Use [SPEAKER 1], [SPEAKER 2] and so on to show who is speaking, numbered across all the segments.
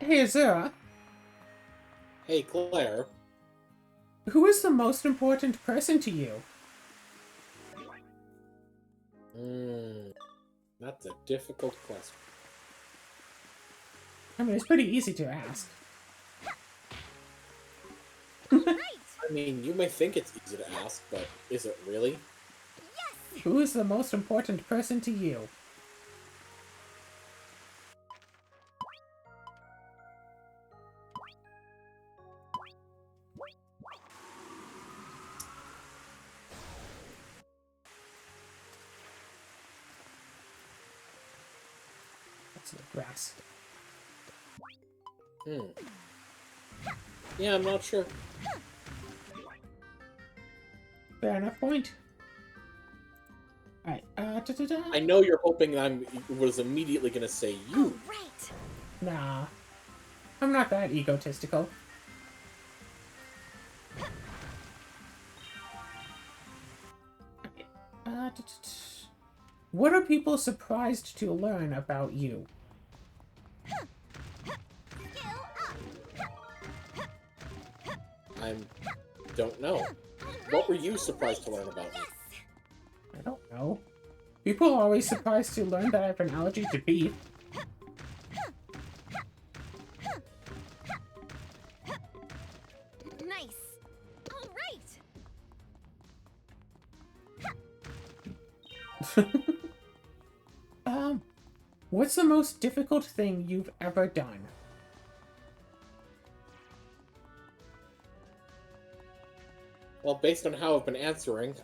[SPEAKER 1] Hey, Azura,
[SPEAKER 2] Hey, Claire.
[SPEAKER 1] who is the most important person to you?
[SPEAKER 2] Hmm, that's a difficult question.
[SPEAKER 1] I mean, it's pretty easy to ask.
[SPEAKER 2] I mean, you may think it's easy to ask, but is it really?
[SPEAKER 1] Who is the most important person to you? That's the grass.
[SPEAKER 2] Hmm. Yeah, I'm not sure.
[SPEAKER 1] Fair enough point. Alright,
[SPEAKER 2] I know you're hoping I was immediately gonna say you.
[SPEAKER 3] Right.
[SPEAKER 1] Nah, I'm not that egotistical. What are people surprised to learn about you?
[SPEAKER 2] I don't know. What were you surprised to learn about me?
[SPEAKER 1] I don't know. People are always surprised to learn that I have an allergy to beef.
[SPEAKER 3] Nice. All right.
[SPEAKER 1] What's the most difficult thing you've ever done?
[SPEAKER 2] Well, based on how I've been answering,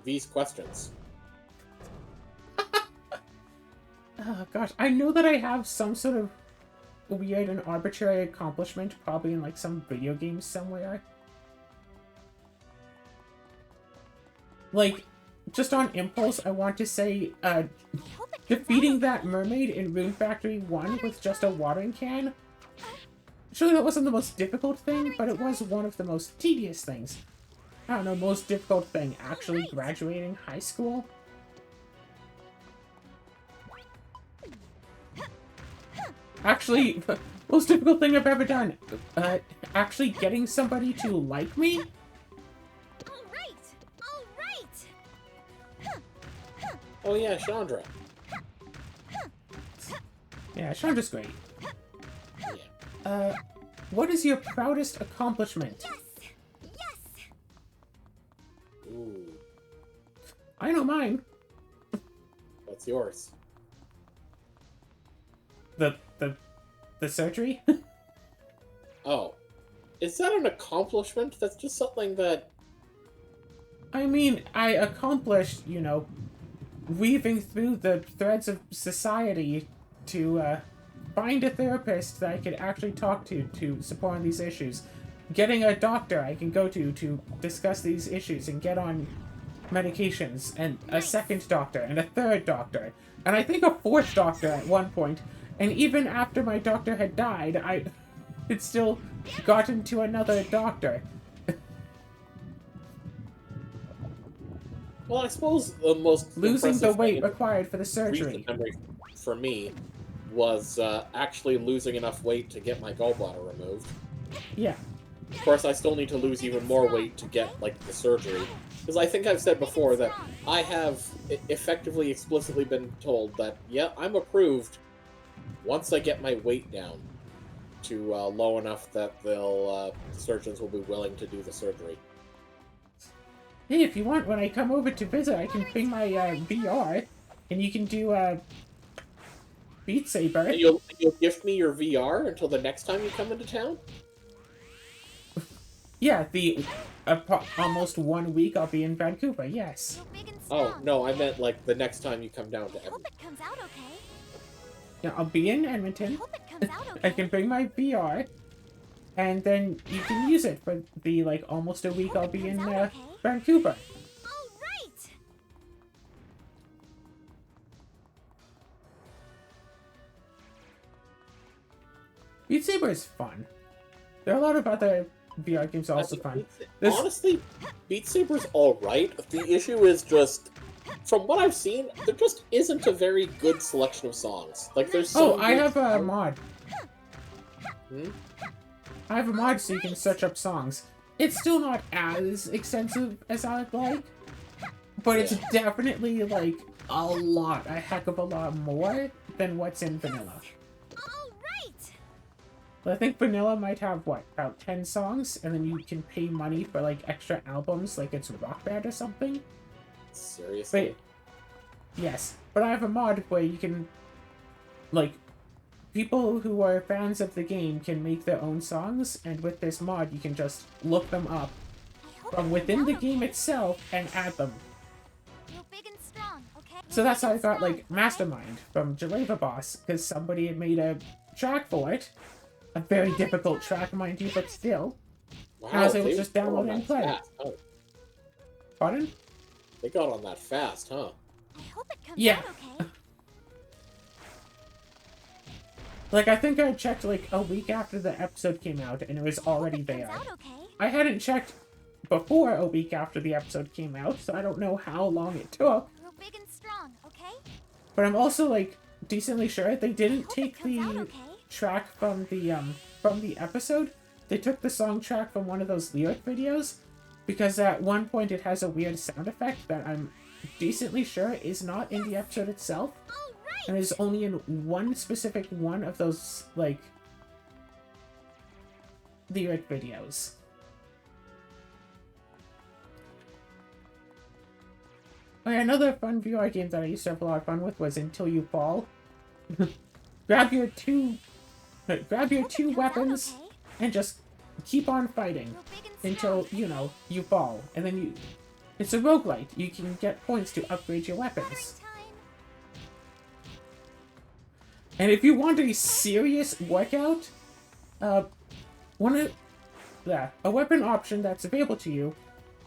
[SPEAKER 2] these questions.
[SPEAKER 1] Oh gosh, I know that I have some sort of weird and arbitrary accomplishment, probably in like some video game somewhere. Like, just on impulse, I want to say, defeating that mermaid in Rune Factory 1 with just a watering can. Surely that wasn't the most difficult thing, but it was one of the most tedious things. I don't know, most difficult thing, actually graduating high school? Actually, most difficult thing I've ever done, actually getting somebody to like me?
[SPEAKER 3] All right. All right.
[SPEAKER 2] Oh yeah, Chandra.
[SPEAKER 1] Yeah, Chandra's great.
[SPEAKER 2] Yeah.
[SPEAKER 1] What is your proudest accomplishment?
[SPEAKER 3] Yes. Yes.
[SPEAKER 2] Ooh.
[SPEAKER 1] I know mine.
[SPEAKER 2] What's yours?
[SPEAKER 1] The surgery?
[SPEAKER 2] Oh. Is that an accomplishment? That's just something that...
[SPEAKER 1] I mean, I accomplished, you know, weaving through the threads of society to find a therapist that I could actually talk to support on these issues. Getting a doctor I can go to discuss these issues and get on medications, and a second doctor, and a third doctor, and I think a fourth doctor at one point. And even after my doctor had died, I had still gotten to another doctor.
[SPEAKER 2] Well, I suppose the most
[SPEAKER 1] Losing the
[SPEAKER 2] impressive
[SPEAKER 1] weight
[SPEAKER 2] thing
[SPEAKER 1] required for the
[SPEAKER 2] in recent
[SPEAKER 1] surgery.
[SPEAKER 2] memory for me was actually losing enough weight to get my gallbladder removed.
[SPEAKER 1] Yeah.
[SPEAKER 2] Of course, I still need to lose even more weight to get, like, the surgery. Because I think I've said before that I have effectively, explicitly been told that, yeah, I'm approved once I get my weight down to low enough that surgeons will be willing to do the surgery.
[SPEAKER 1] Hey, if you want, when I come over to visit, I can bring my VR, and you can do Beat Saber.
[SPEAKER 2] And you'll gift me your VR until the next time you come into town?
[SPEAKER 1] Yeah, the almost 1 week I'll be in Vancouver. Yes.
[SPEAKER 3] So big and
[SPEAKER 2] Oh,
[SPEAKER 3] strong.
[SPEAKER 2] no, I meant, like, the next time you come down to
[SPEAKER 3] I hope
[SPEAKER 2] Edmonton.
[SPEAKER 3] it comes out okay.
[SPEAKER 1] Yeah, I'll be in
[SPEAKER 3] I
[SPEAKER 1] Edmonton.
[SPEAKER 3] hope it comes out
[SPEAKER 1] I
[SPEAKER 3] okay.
[SPEAKER 1] can bring my VR, and then you can use it for the like almost a week I'll be in Vancouver.
[SPEAKER 3] All right.
[SPEAKER 1] Beat Saber is fun. There are a lot of other VR games also fun. This-
[SPEAKER 2] Honestly, Beat Saber's alright. The issue is just, from what I've seen, there just isn't a very good selection of songs. Like, there's
[SPEAKER 1] Oh,
[SPEAKER 2] some
[SPEAKER 1] I
[SPEAKER 2] good
[SPEAKER 1] have a
[SPEAKER 2] songs.
[SPEAKER 1] mod.
[SPEAKER 2] Hmm?
[SPEAKER 1] I have a mod so you can search up songs. It's still not as extensive as I'd like, but it's
[SPEAKER 2] Yeah.
[SPEAKER 1] definitely, like, a heck of a lot more than what's in vanilla.
[SPEAKER 3] All right.
[SPEAKER 1] But I think vanilla might have, what, about 10 songs, and then you can pay money for, like, extra albums, like it's Rock Band or something.
[SPEAKER 2] Seriously?
[SPEAKER 1] Yes, but I have a mod where you can, like, people who are fans of the game can make their own songs, and with this mod, you can just look them up
[SPEAKER 3] I hope
[SPEAKER 1] from
[SPEAKER 3] it
[SPEAKER 1] within
[SPEAKER 3] comes
[SPEAKER 1] the
[SPEAKER 3] out
[SPEAKER 1] game
[SPEAKER 3] okay.
[SPEAKER 1] itself and add them.
[SPEAKER 3] Real big and strong, okay?
[SPEAKER 1] So
[SPEAKER 3] Real
[SPEAKER 1] that's
[SPEAKER 3] big
[SPEAKER 1] how I
[SPEAKER 3] and
[SPEAKER 1] got,
[SPEAKER 3] strong,
[SPEAKER 1] like,
[SPEAKER 3] okay?
[SPEAKER 1] Mastermind from Jaleva Boss, because somebody had made a track for it. A very difficult track, mind you, but still.
[SPEAKER 2] Wow,
[SPEAKER 1] I was able
[SPEAKER 2] they
[SPEAKER 1] to just
[SPEAKER 2] got
[SPEAKER 1] download
[SPEAKER 2] on
[SPEAKER 1] it and
[SPEAKER 2] that
[SPEAKER 1] play it.
[SPEAKER 2] fast, huh?
[SPEAKER 1] Pardon?
[SPEAKER 2] They got on that fast, huh?
[SPEAKER 3] I hope it comes
[SPEAKER 1] Yeah.
[SPEAKER 3] out okay.
[SPEAKER 1] Like, I think I checked, like, a week after the episode came out, and it was
[SPEAKER 3] I hope
[SPEAKER 1] already
[SPEAKER 3] it comes
[SPEAKER 1] there.
[SPEAKER 3] out okay.
[SPEAKER 1] I hadn't checked before a week after the episode came out, so I don't know how long it took.
[SPEAKER 3] Real big and strong, okay?
[SPEAKER 1] But I'm also, like, decently sure they
[SPEAKER 3] I
[SPEAKER 1] didn't
[SPEAKER 3] hope it
[SPEAKER 1] take
[SPEAKER 3] comes out
[SPEAKER 1] the
[SPEAKER 3] okay.
[SPEAKER 1] track from the episode. They took the song track from one of those lyric videos, because at one point it has a weird sound effect that I'm decently sure is not in the episode itself,
[SPEAKER 3] All right.
[SPEAKER 1] and is only in one specific one of those, like, lyric videos. Okay, another fun VR game that I used to have a lot of fun with was Until You Fall. grab your two
[SPEAKER 3] Hope it comes out
[SPEAKER 1] weapons
[SPEAKER 3] okay.
[SPEAKER 1] and just keep on fighting
[SPEAKER 3] Real big and
[SPEAKER 1] until,
[SPEAKER 3] strong,
[SPEAKER 1] you know, you fall. And then it's a roguelite. You can get points to upgrade your
[SPEAKER 3] Watering
[SPEAKER 1] weapons.
[SPEAKER 3] time.
[SPEAKER 1] And if you want a serious workout, a weapon option that's available to you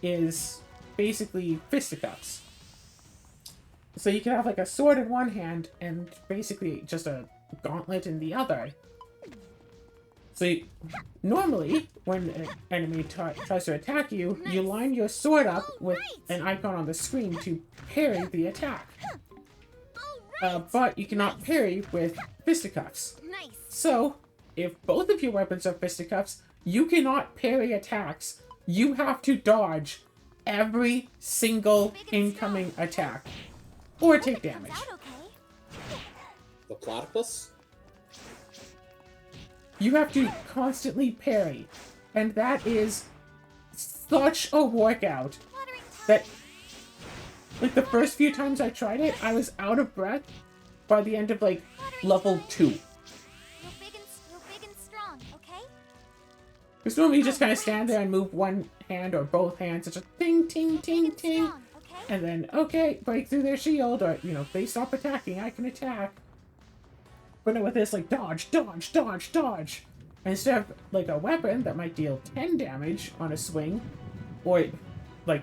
[SPEAKER 1] is basically fisticuffs. So you can have, like, a sword in one hand and basically just a gauntlet in the other. So normally, when an enemy tries to attack you, you line your sword up with an icon on the screen to parry the attack.
[SPEAKER 3] All right.
[SPEAKER 1] But you cannot parry with fisticuffs.
[SPEAKER 3] Nice.
[SPEAKER 1] So, if both of your weapons are fisticuffs, you cannot parry attacks. You have to dodge every single incoming attack. Or take
[SPEAKER 3] Hope it comes
[SPEAKER 1] damage.
[SPEAKER 3] out okay.
[SPEAKER 2] The platypus?
[SPEAKER 1] You have to constantly parry. And that is such a workout
[SPEAKER 3] Watering time.
[SPEAKER 1] that, like, the first few times I tried it, I was out of breath by the end of, like, level 2.
[SPEAKER 3] Real big and strong, okay?
[SPEAKER 1] Because normally you just kind of stand there and move one hand or both hands. It's just ting, ting, ting, ting.
[SPEAKER 3] Strong, okay?
[SPEAKER 1] And then, okay, break through their shield, or, you know, they stop attacking, I can attack. But no, with this, like, dodge, dodge, dodge, dodge. And instead of, like, a weapon that might deal 10 damage on a swing, or, like,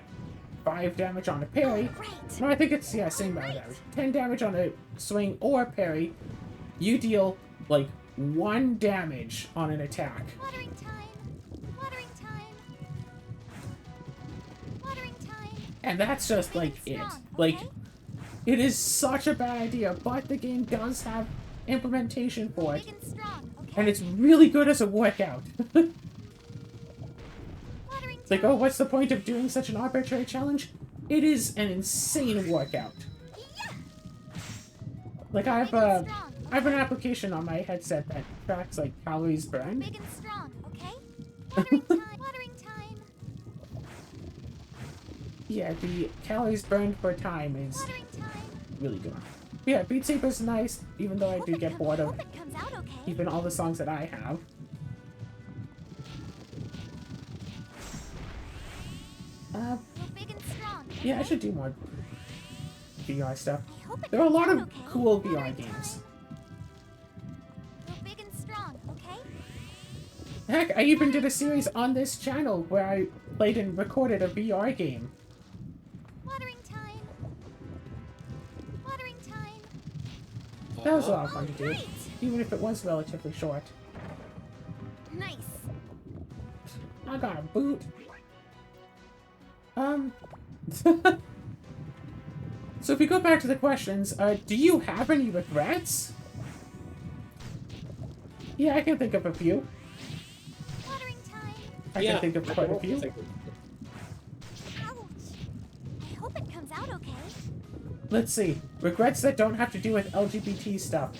[SPEAKER 1] 5 damage on a parry.
[SPEAKER 3] Right.
[SPEAKER 1] No, I think it's, yeah, same amount of damage. 10 damage on a swing or parry. You deal, like, 1 damage on an attack.
[SPEAKER 3] Watering time. Watering time. Watering time.
[SPEAKER 1] And that's just, like, it. Like, it is such a bad idea, but the game does have implementation for it.
[SPEAKER 3] Big and strong, okay?
[SPEAKER 1] And it's really good as a workout.
[SPEAKER 3] Watering
[SPEAKER 1] It's like, oh, what's the point of doing such an arbitrary challenge? It is an insane workout.
[SPEAKER 3] Yeah.
[SPEAKER 1] Like, I
[SPEAKER 3] Big and
[SPEAKER 1] have
[SPEAKER 3] strong,
[SPEAKER 1] I have an application on my headset that tracks, like, calories burned.
[SPEAKER 3] Big and strong, okay? Watering time. Watering time.
[SPEAKER 1] Yeah, the calories burned per time is
[SPEAKER 3] Watering time.
[SPEAKER 1] really good. Yeah, Beat Saber's nice, even though I
[SPEAKER 3] Hope
[SPEAKER 1] do
[SPEAKER 3] it
[SPEAKER 1] get bored of
[SPEAKER 3] hope it comes out okay.
[SPEAKER 1] even all the songs that I have.
[SPEAKER 3] Real big and strong.
[SPEAKER 1] Yeah, I
[SPEAKER 3] okay?
[SPEAKER 1] should do more VR stuff.
[SPEAKER 3] I hope it
[SPEAKER 1] There are a
[SPEAKER 3] comes
[SPEAKER 1] lot
[SPEAKER 3] out
[SPEAKER 1] of
[SPEAKER 3] okay.
[SPEAKER 1] cool VR
[SPEAKER 3] Watering
[SPEAKER 1] games.
[SPEAKER 3] time. Real big and strong, okay?
[SPEAKER 1] Heck, I even did a series on this channel where I played and recorded a VR game.
[SPEAKER 3] Watering time. Watering time.
[SPEAKER 1] That was a lot of fun to do,
[SPEAKER 3] Alright.
[SPEAKER 1] even if it was relatively short.
[SPEAKER 3] Nice.
[SPEAKER 1] I got a boot. So if we go back to the questions, do you have any regrets? Yeah, I can think of a few. I can think of
[SPEAKER 2] I
[SPEAKER 1] quite a
[SPEAKER 2] don't
[SPEAKER 1] few.
[SPEAKER 2] think
[SPEAKER 3] Ouch. I hope it comes out okay.
[SPEAKER 1] Let's see. Regrets that don't have to do with LGBT stuff.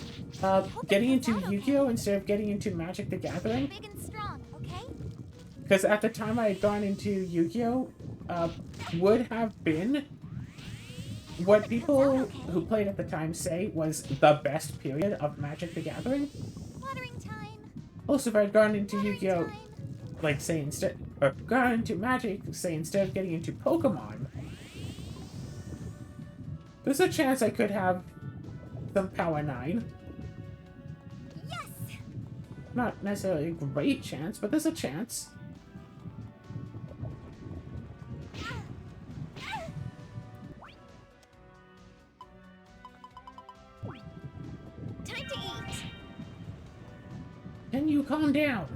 [SPEAKER 1] Getting into Yu-Gi-Oh! Instead of getting into Magic the Gathering.
[SPEAKER 3] Big and strong, okay?
[SPEAKER 1] Because at the time I had gone into Yu-Gi-Oh! Would have been what people who played at the time say was the best period of Magic the Gathering.
[SPEAKER 3] Watering time.
[SPEAKER 1] Also, if I had gone into
[SPEAKER 3] Watering
[SPEAKER 1] Yu-Gi-Oh!
[SPEAKER 3] time.
[SPEAKER 1] Like, say, instead, or gone into Magic, say, instead of getting into Pokemon, there's a chance I could have some Power 9.
[SPEAKER 3] Yes.
[SPEAKER 1] Not necessarily a great chance, but there's a chance.
[SPEAKER 3] Time to eat.
[SPEAKER 1] Can you calm down?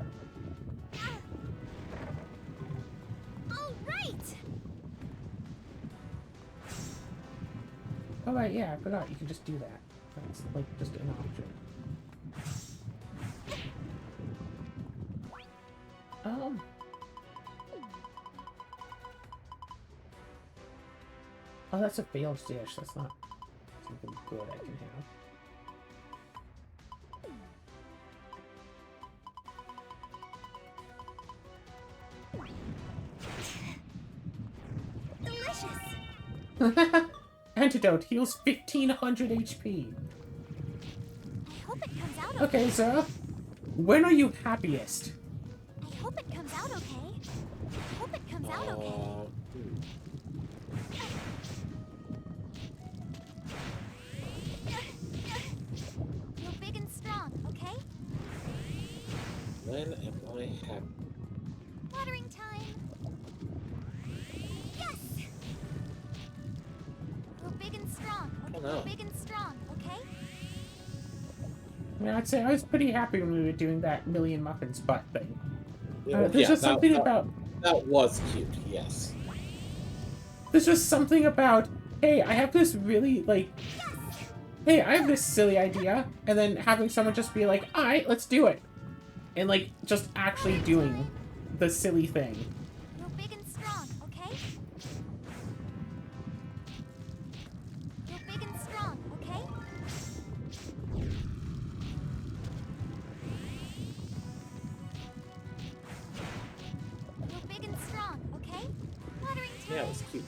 [SPEAKER 3] All right.
[SPEAKER 1] Oh, right, yeah, I forgot. You can just do that. That's, like, just an option. Oh, that's a failed dish. That's not something good I can have.
[SPEAKER 3] Delicious.
[SPEAKER 1] Antidote heals 1500 HP.
[SPEAKER 3] I hope it comes out
[SPEAKER 1] Okay, sir. When are you happiest?
[SPEAKER 3] I hope it comes out okay. I hope it comes out okay. Feel big and strong, okay?
[SPEAKER 2] when am I happy?
[SPEAKER 3] Watering time. Yes. Feel big and strong.
[SPEAKER 2] Oh,
[SPEAKER 3] Okay?
[SPEAKER 2] no.
[SPEAKER 3] Feel big and strong, okay?
[SPEAKER 1] I mean, I'd say I was pretty happy when we were doing that Million Muffins butt thing.
[SPEAKER 2] Yeah,
[SPEAKER 1] There's just something
[SPEAKER 2] that,
[SPEAKER 1] about...
[SPEAKER 2] that was cute, yes.
[SPEAKER 1] There's just something about, hey, I have this really, like... Hey, I have this silly idea, and then having someone just be like, alright, let's do it. And, like, just actually doing the silly thing.
[SPEAKER 3] Feel big and strong, okay? Feel big and strong, okay? Feel big and strong, okay? Watering time.
[SPEAKER 2] Yeah, it was cute.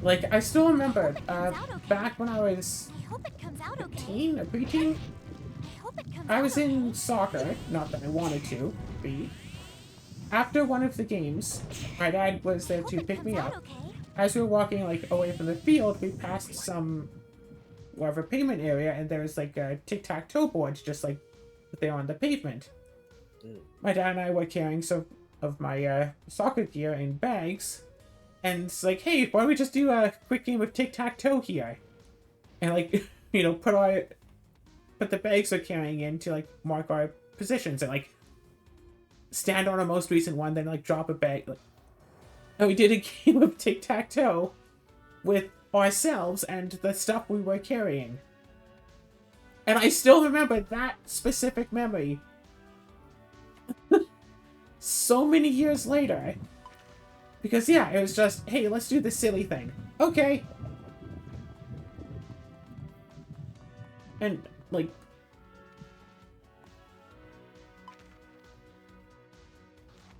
[SPEAKER 1] Like, I still remember,
[SPEAKER 3] comes out okay.
[SPEAKER 1] back when I was
[SPEAKER 3] I hope it comes out okay.
[SPEAKER 1] teen, a preteen,
[SPEAKER 3] I hope it comes
[SPEAKER 1] I
[SPEAKER 3] out
[SPEAKER 1] was
[SPEAKER 3] okay.
[SPEAKER 1] in soccer, not that I wanted to be. After one of the games, my dad was there
[SPEAKER 3] Hope
[SPEAKER 1] to
[SPEAKER 3] it
[SPEAKER 1] pick
[SPEAKER 3] comes
[SPEAKER 1] me
[SPEAKER 3] out
[SPEAKER 1] up.
[SPEAKER 3] okay.
[SPEAKER 1] As we were walking, like, away from the field, we passed some, whatever, pavement area, and there was, like, a tic-tac-toe board just, like, there on the pavement. My dad and I were carrying some of my, soccer gear in bags, and it's like, hey, why don't we just do a quick game of tic-tac-toe here? And, like, you know, put the bags we're carrying in to, like, mark our positions, and, like, stand on our most recent one, then, like, drop a bag, like, and we did a game of tic-tac-toe with ourselves and the stuff we were carrying. And I still remember that specific memory. So many years later. Because, yeah, it was just, hey, let's do this silly thing. Okay. And, like...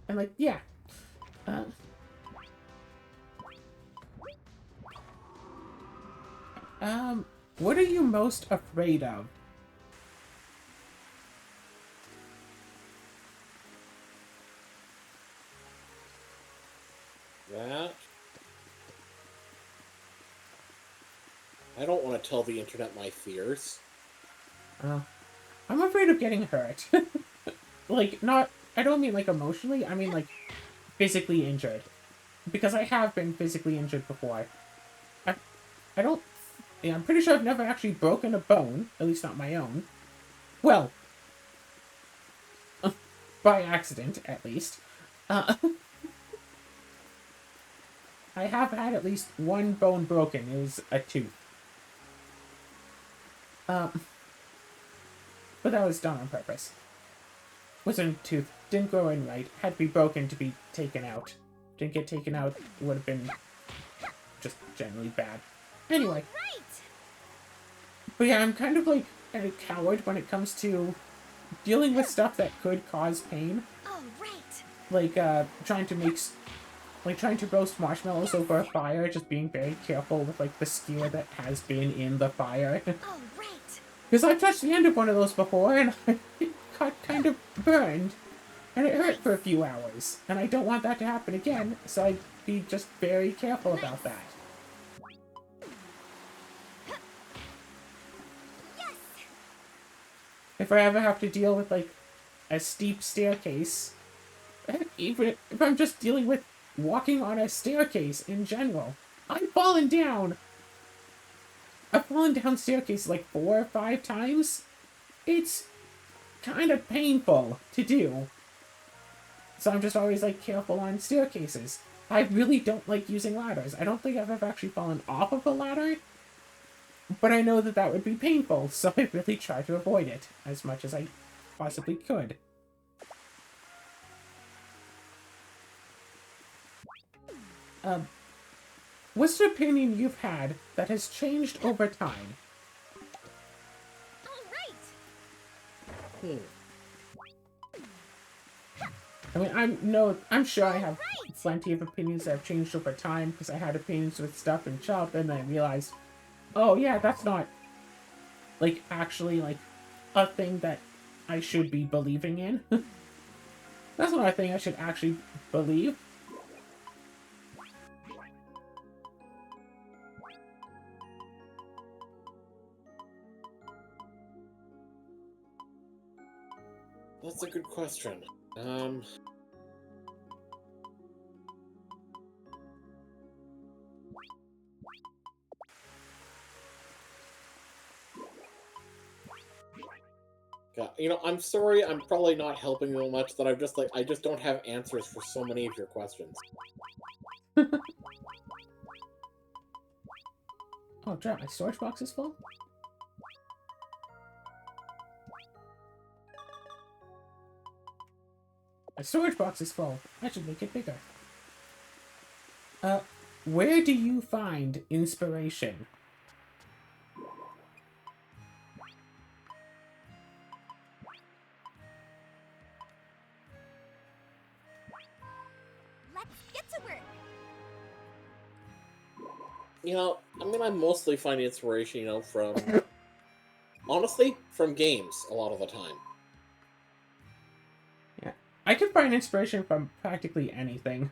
[SPEAKER 1] And, like, yeah. What are you most afraid of?
[SPEAKER 2] That... I don't want to tell the internet my fears.
[SPEAKER 1] I'm afraid of getting hurt. Like, not... I don't mean, like, emotionally. I mean, like, physically injured. Because I have been physically injured before. I don't... Yeah, I'm pretty sure I've never actually broken a bone. At least not my own. Well... by accident, at least. I have had at least one bone broken. It was a tooth. But that was done on purpose. wisdom tooth didn't grow in right. Had to be broken to be taken out. Didn't get taken out, would have been just generally bad. Anyway.
[SPEAKER 3] Right.
[SPEAKER 1] But yeah, I'm kind of like a coward when it comes to dealing with stuff that could cause pain.
[SPEAKER 3] Oh, right.
[SPEAKER 1] Like, trying to roast marshmallows over a fire, just being very careful with, like, the skewer that has been in the fire.
[SPEAKER 3] Oh, right.
[SPEAKER 1] Because I've touched the end of one of those before, and I got kind of burned, and it hurt for a few hours. And I don't want that to happen again, so I'd be just very careful about that.
[SPEAKER 3] Yes.
[SPEAKER 1] If I ever have to deal with, like, a steep staircase, even if I'm just dealing with walking on a staircase in general, I've fallen down. I've fallen down staircases like 4 or 5 times. It's kind of painful to do. So I'm just always, like, careful on staircases. I really don't like using ladders. I don't think I've ever actually fallen off of a ladder. But I know that that would be painful, so I really try to avoid it as much as I possibly could. What's the opinion you've had that has changed over time?
[SPEAKER 3] All right.
[SPEAKER 1] I mean, I'm sure I have plenty of opinions that have changed over time, because I had opinions with stuff in childhood, and I realized, oh yeah, that's not, like, actually, like, a thing that I should be believing in. That's not a thing I should actually believe.
[SPEAKER 2] That's a good question. God, I'm sorry, I'm probably not helping you much, that I just don't have answers for so many of your questions.
[SPEAKER 1] Oh, crap, my storage box is full? My storage box is full. I should make it bigger. Where do you find inspiration?
[SPEAKER 3] Let's get to work.
[SPEAKER 2] I mostly find inspiration, from... honestly, from games, a lot of the time.
[SPEAKER 1] Yeah, I can find inspiration from practically anything.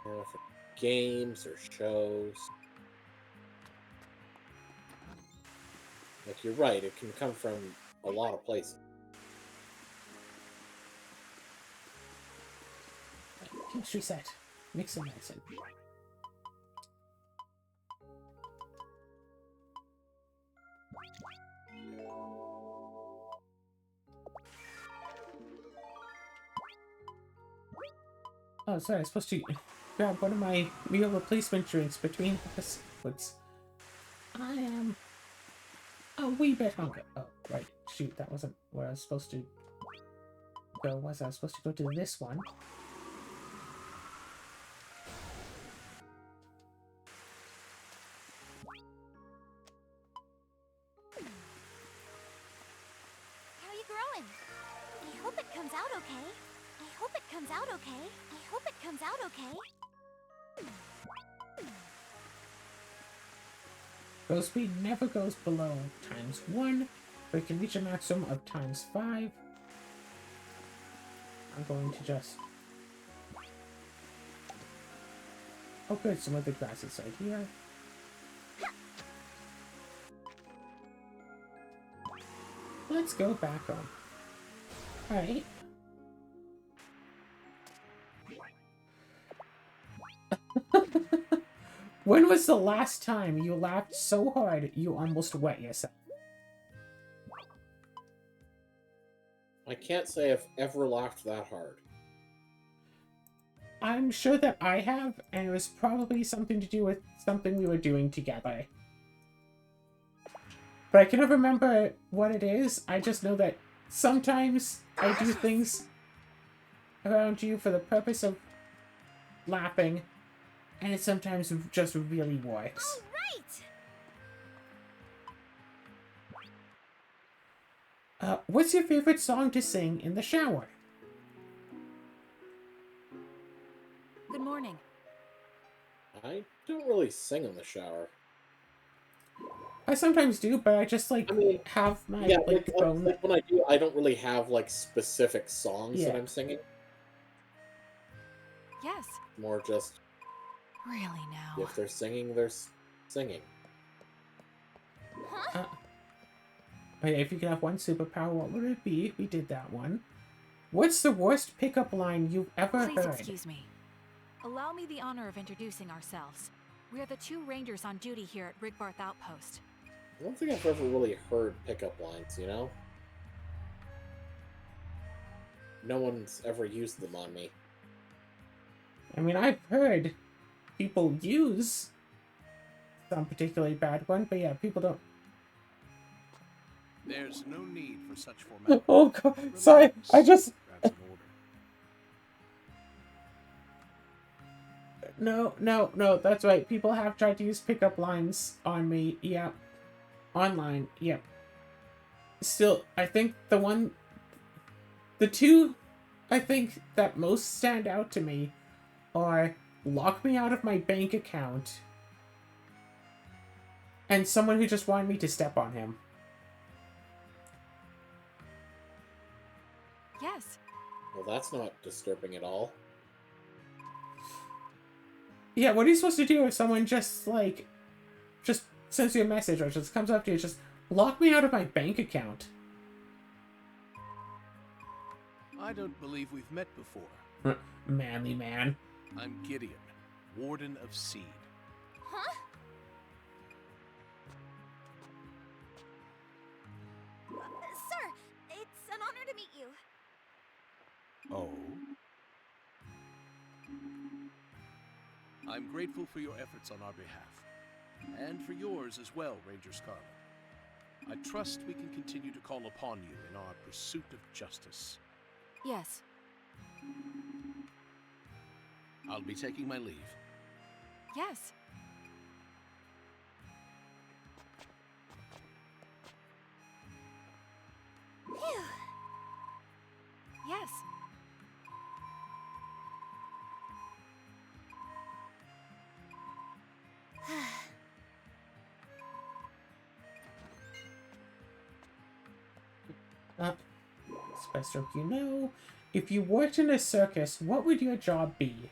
[SPEAKER 2] From games or shows. Like, you're right, it can come from a lot of places.
[SPEAKER 1] Chemistry set. Mix some medicine. Oh, sorry, I was supposed to grab one of my meal replacement drinks between episodes. I am a wee bit hungry. Oh, right. Shoot, that wasn't where I was supposed to go, was I? I was supposed to go to this one.
[SPEAKER 3] How are you growing? I hope it comes out okay. I hope it comes out okay. I hope it comes out okay.
[SPEAKER 1] Growth speed never goes below ×1, but it can reach a maximum of ×5. I'm going to just... Oh good, some other grasses right here. Let's go back on. Alright. When was the last time you laughed so hard you almost wet yourself?
[SPEAKER 2] I can't say I've ever laughed that hard.
[SPEAKER 1] I'm sure that I have, and it was probably something to do with something we were doing together. But I cannot remember what it is. I just know that sometimes I do things around you for the purpose of laughing, and it sometimes just really works. What's your favorite song to sing in the shower?
[SPEAKER 4] Good morning.
[SPEAKER 2] I don't really sing in the shower.
[SPEAKER 1] I sometimes do, but I just like
[SPEAKER 2] I mean,
[SPEAKER 1] have my
[SPEAKER 2] yeah,
[SPEAKER 1] phone.
[SPEAKER 2] like when I do, I don't really have like specific songs that
[SPEAKER 1] Yeah.
[SPEAKER 2] I'm singing.
[SPEAKER 4] Yes.
[SPEAKER 2] More just
[SPEAKER 4] Really now.
[SPEAKER 2] if they're singing, they're singing.
[SPEAKER 1] Okay, if you could have one superpower, what would it be? We did that one. What's the worst pickup line you've ever
[SPEAKER 4] Please
[SPEAKER 1] heard?
[SPEAKER 4] excuse me. Allow me the honor of introducing ourselves. We are the 2 rangers on duty here at Rigbarth Outpost.
[SPEAKER 2] I don't think I've ever really heard pickup lines, you know? No one's ever used them on me.
[SPEAKER 1] I mean, I've heard people use some particularly bad one, but yeah, people don't.
[SPEAKER 5] There's no need for such formality.
[SPEAKER 1] Oh god, sorry, I just...
[SPEAKER 5] That's an order.
[SPEAKER 1] No, that's right. People have tried to use pickup lines on me, yeah. Online, yeah. Still, I think the two, I think, that most stand out to me are lock me out of my bank account and someone who just wanted me to step on him.
[SPEAKER 4] Yes.
[SPEAKER 2] Well, that's not disturbing at all.
[SPEAKER 1] Yeah, what are you supposed to do if someone just sends you a message or just comes up to you, just lock me out of my bank account?
[SPEAKER 5] I don't believe we've met before.
[SPEAKER 1] Manly man.
[SPEAKER 5] I'm Gideon, Warden of Seed.
[SPEAKER 3] Huh? Sir, it's an honor to meet you.
[SPEAKER 5] Oh? I'm grateful for your efforts on our behalf. And for yours as well, Ranger Scarlet. I trust we can continue to call upon you in our pursuit of justice.
[SPEAKER 4] Yes.
[SPEAKER 5] I'll be taking my leave.
[SPEAKER 4] Yes.
[SPEAKER 3] Phew.
[SPEAKER 4] Yes.
[SPEAKER 1] Special, you know, if you worked in a circus, what would your job be?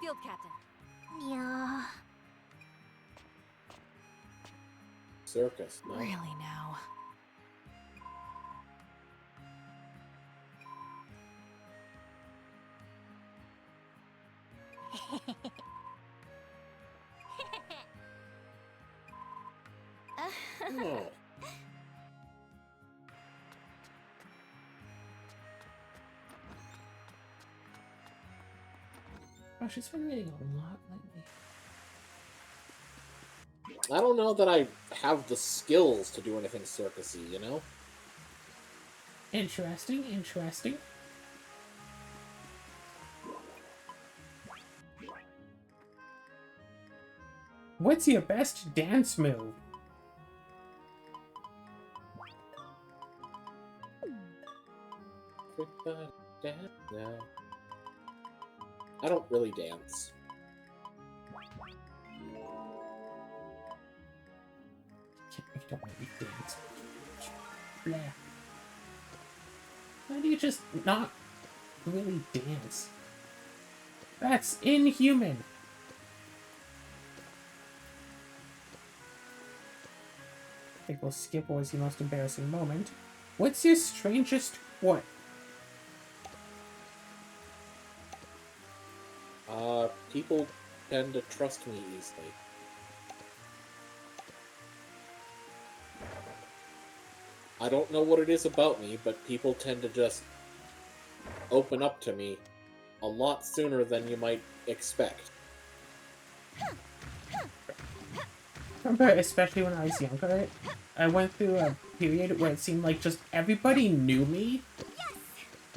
[SPEAKER 4] Field Captain.
[SPEAKER 3] Yeah.
[SPEAKER 2] Circus, no?
[SPEAKER 4] Really now.
[SPEAKER 2] No.
[SPEAKER 1] Oh, she's been getting a lot lately.
[SPEAKER 2] I don't know that I have the skills to do anything circusy, you know?
[SPEAKER 1] Interesting, interesting. What's your best dance move?
[SPEAKER 2] Everybody dance now. I don't really dance.
[SPEAKER 1] You don't really dance. Blah. Why do you just not really dance? That's inhuman. I think we'll skip what was your most embarrassing moment. What's your strangest what?
[SPEAKER 2] People tend to trust me easily. I don't know what it is about me, but people tend to just open up to me a lot sooner than you might expect.
[SPEAKER 1] Remember, especially when I was younger, I went through a period where it seemed like just everybody knew me.
[SPEAKER 3] Yes!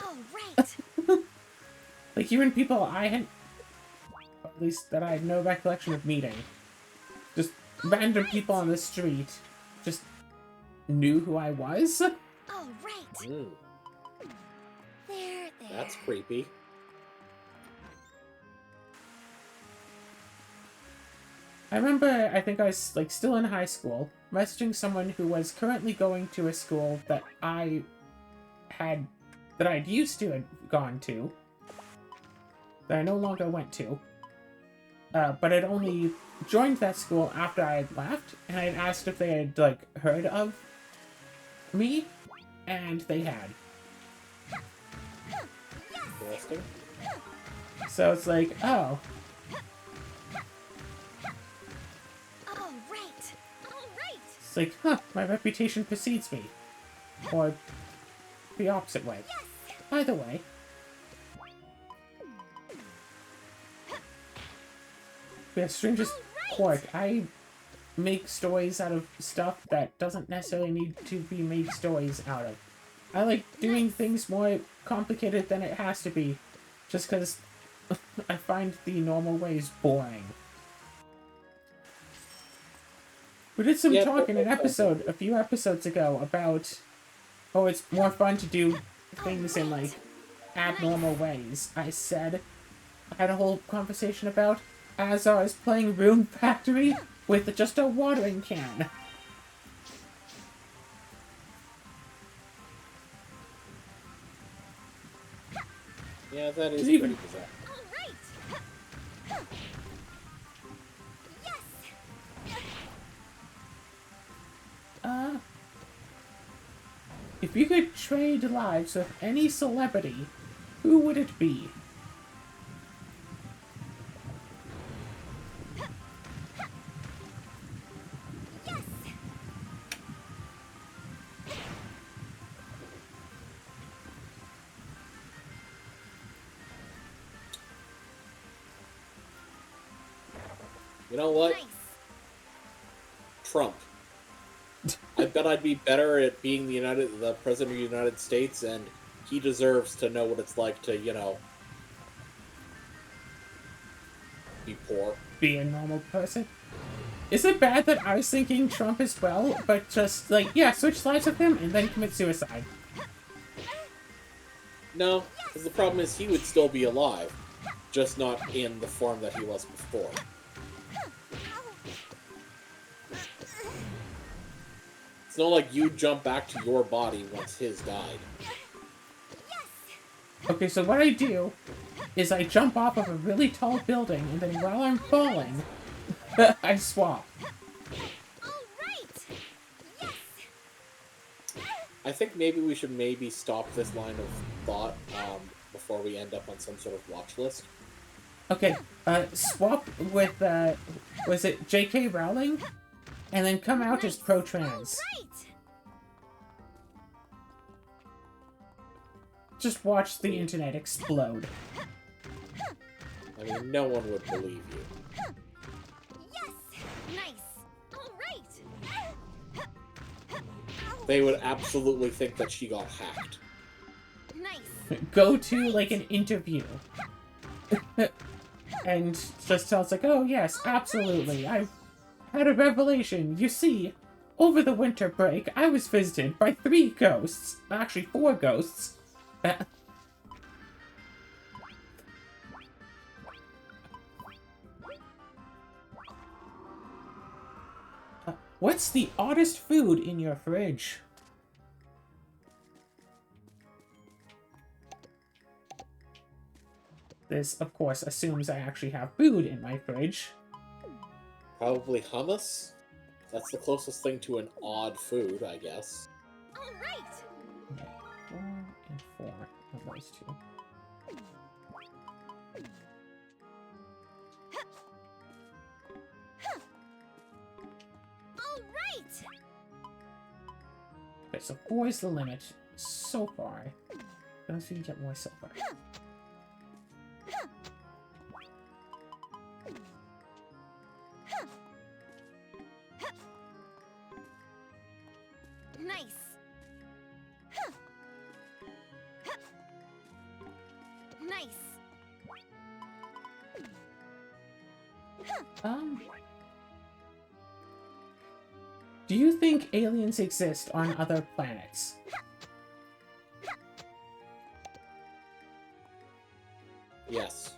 [SPEAKER 3] All right!
[SPEAKER 1] Like, even people I had, or at least that I had no recollection of meeting. Just random people on the street just knew who I was.
[SPEAKER 3] All right!
[SPEAKER 2] Mm,
[SPEAKER 3] There.
[SPEAKER 2] that's creepy.
[SPEAKER 1] I remember, I think I was, like, still in high school, messaging someone who was currently going to a school that I'd used to have gone to, that I no longer went to, but I'd only joined that school after I had left, and I had asked if they had, like, heard of me, and they had.
[SPEAKER 2] Interesting.
[SPEAKER 1] So it's like, oh,
[SPEAKER 3] All right! All right!
[SPEAKER 1] it's like, huh, my reputation precedes me. Or the opposite way. Either way. Yeah, strangest quirk. I make stories out of stuff that doesn't necessarily need to be made stories out of. I like doing things more complicated than it has to be, just because I find the normal ways boring. We did some
[SPEAKER 2] Yeah,
[SPEAKER 1] talk in an episode a few episodes ago about, oh, it's more fun to do things in, like, abnormal ways. I said, I had a whole conversation about as I was playing Rune Factory with just a watering can.
[SPEAKER 2] Yeah, that is
[SPEAKER 1] Even-
[SPEAKER 2] pretty bizarre.
[SPEAKER 3] All right! Yes!
[SPEAKER 1] If you could trade lives with any celebrity, who would it be?
[SPEAKER 3] Yes!
[SPEAKER 2] You know what?
[SPEAKER 3] Nice!
[SPEAKER 2] Trump. I bet I'd be better at being the president of the United States, and he deserves to know what it's like to, be poor.
[SPEAKER 1] Be a normal person? Is it bad that I was thinking Trump as well, but just, like, yeah, switch lives with him and then commit suicide?
[SPEAKER 2] No, because the problem is he would still be alive, just not in the form that he was before. It's not like you jump back to your body once his died.
[SPEAKER 1] Okay, so what I do is I jump off of a really tall building, and then while I'm falling, I swap.
[SPEAKER 3] All right! Yes!
[SPEAKER 2] I think maybe we should stop this line of thought before we end up on some sort of watch list.
[SPEAKER 1] Okay, swap with, was it J.K. Rowling? And then come out as pro-trans.
[SPEAKER 3] Right!
[SPEAKER 1] Just watch the internet explode.
[SPEAKER 2] I mean, no one would believe you.
[SPEAKER 3] Yes! Nice! All right!
[SPEAKER 2] They would absolutely think that she got hacked.
[SPEAKER 3] Nice!
[SPEAKER 1] Go to, like, an interview. And just tell us, like, oh, yes, absolutely, I've had a revelation. You see, over the winter break, I was visited by 3 ghosts. Actually, 4 ghosts. What's the oddest food in your fridge? This, of course, assumes I actually have food in my fridge.
[SPEAKER 2] Probably hummus? That's the closest thing to an odd food, I guess.
[SPEAKER 3] All right!
[SPEAKER 1] Okay, 4 and 4 of those 2.
[SPEAKER 3] All right!
[SPEAKER 1] Okay, so 4 is the limit so far. Let's see if we can get more silver. Do you think aliens exist on other planets?
[SPEAKER 2] Yes.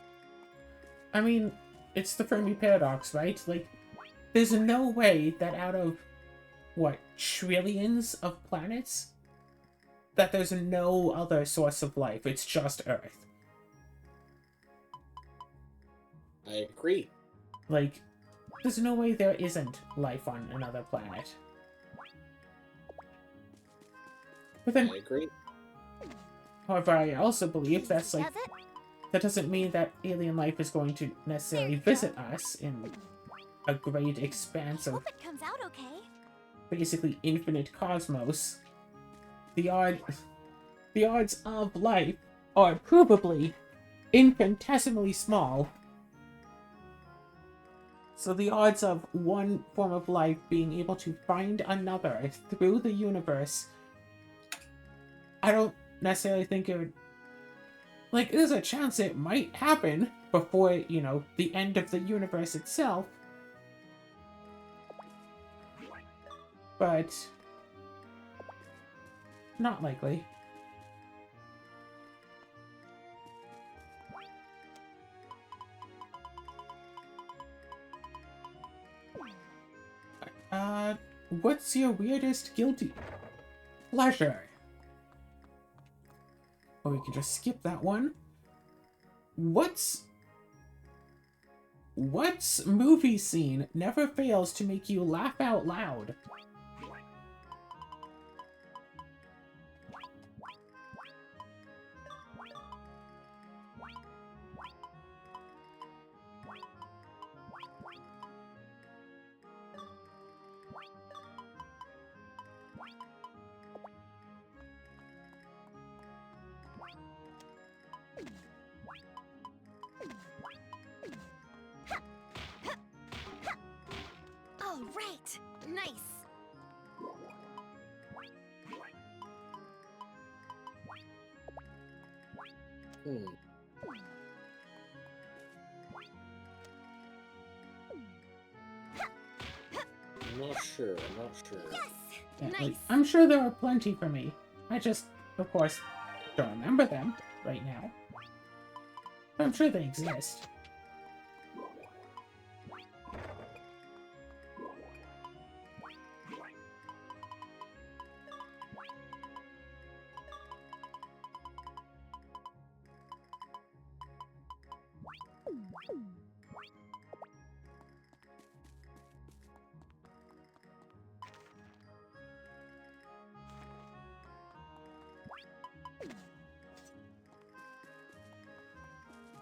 [SPEAKER 1] I mean, it's the Fermi paradox, right? Like, there's no way that out of, what, trillions of planets, that there's no other source of life. It's just Earth.
[SPEAKER 2] I agree.
[SPEAKER 1] Like, there's no way there isn't life on another planet. But then,
[SPEAKER 2] I agree.
[SPEAKER 1] however, I also believe that's like,
[SPEAKER 3] Does it?
[SPEAKER 1] that doesn't mean that alien life is going to necessarily visit us in a great expanse
[SPEAKER 3] I
[SPEAKER 1] of
[SPEAKER 3] hope it comes out okay.
[SPEAKER 1] basically infinite cosmos. The odds of life are provably infinitesimally small. So the odds of one form of life being able to find another through the universe, I don't necessarily think it would... Like, there's a chance it might happen before, you know, the end of the universe itself. But... not likely. What's your weirdest guilty pleasure? Or we can just skip that one. What's movie scene never fails to make you laugh out loud?
[SPEAKER 3] All right. Nice.
[SPEAKER 2] Hmm. I'm not sure.
[SPEAKER 3] Yes.
[SPEAKER 1] Yeah,
[SPEAKER 3] Nice.
[SPEAKER 1] like, I'm sure there are plenty for me. I just, of course, don't remember them right now. But I'm sure they exist.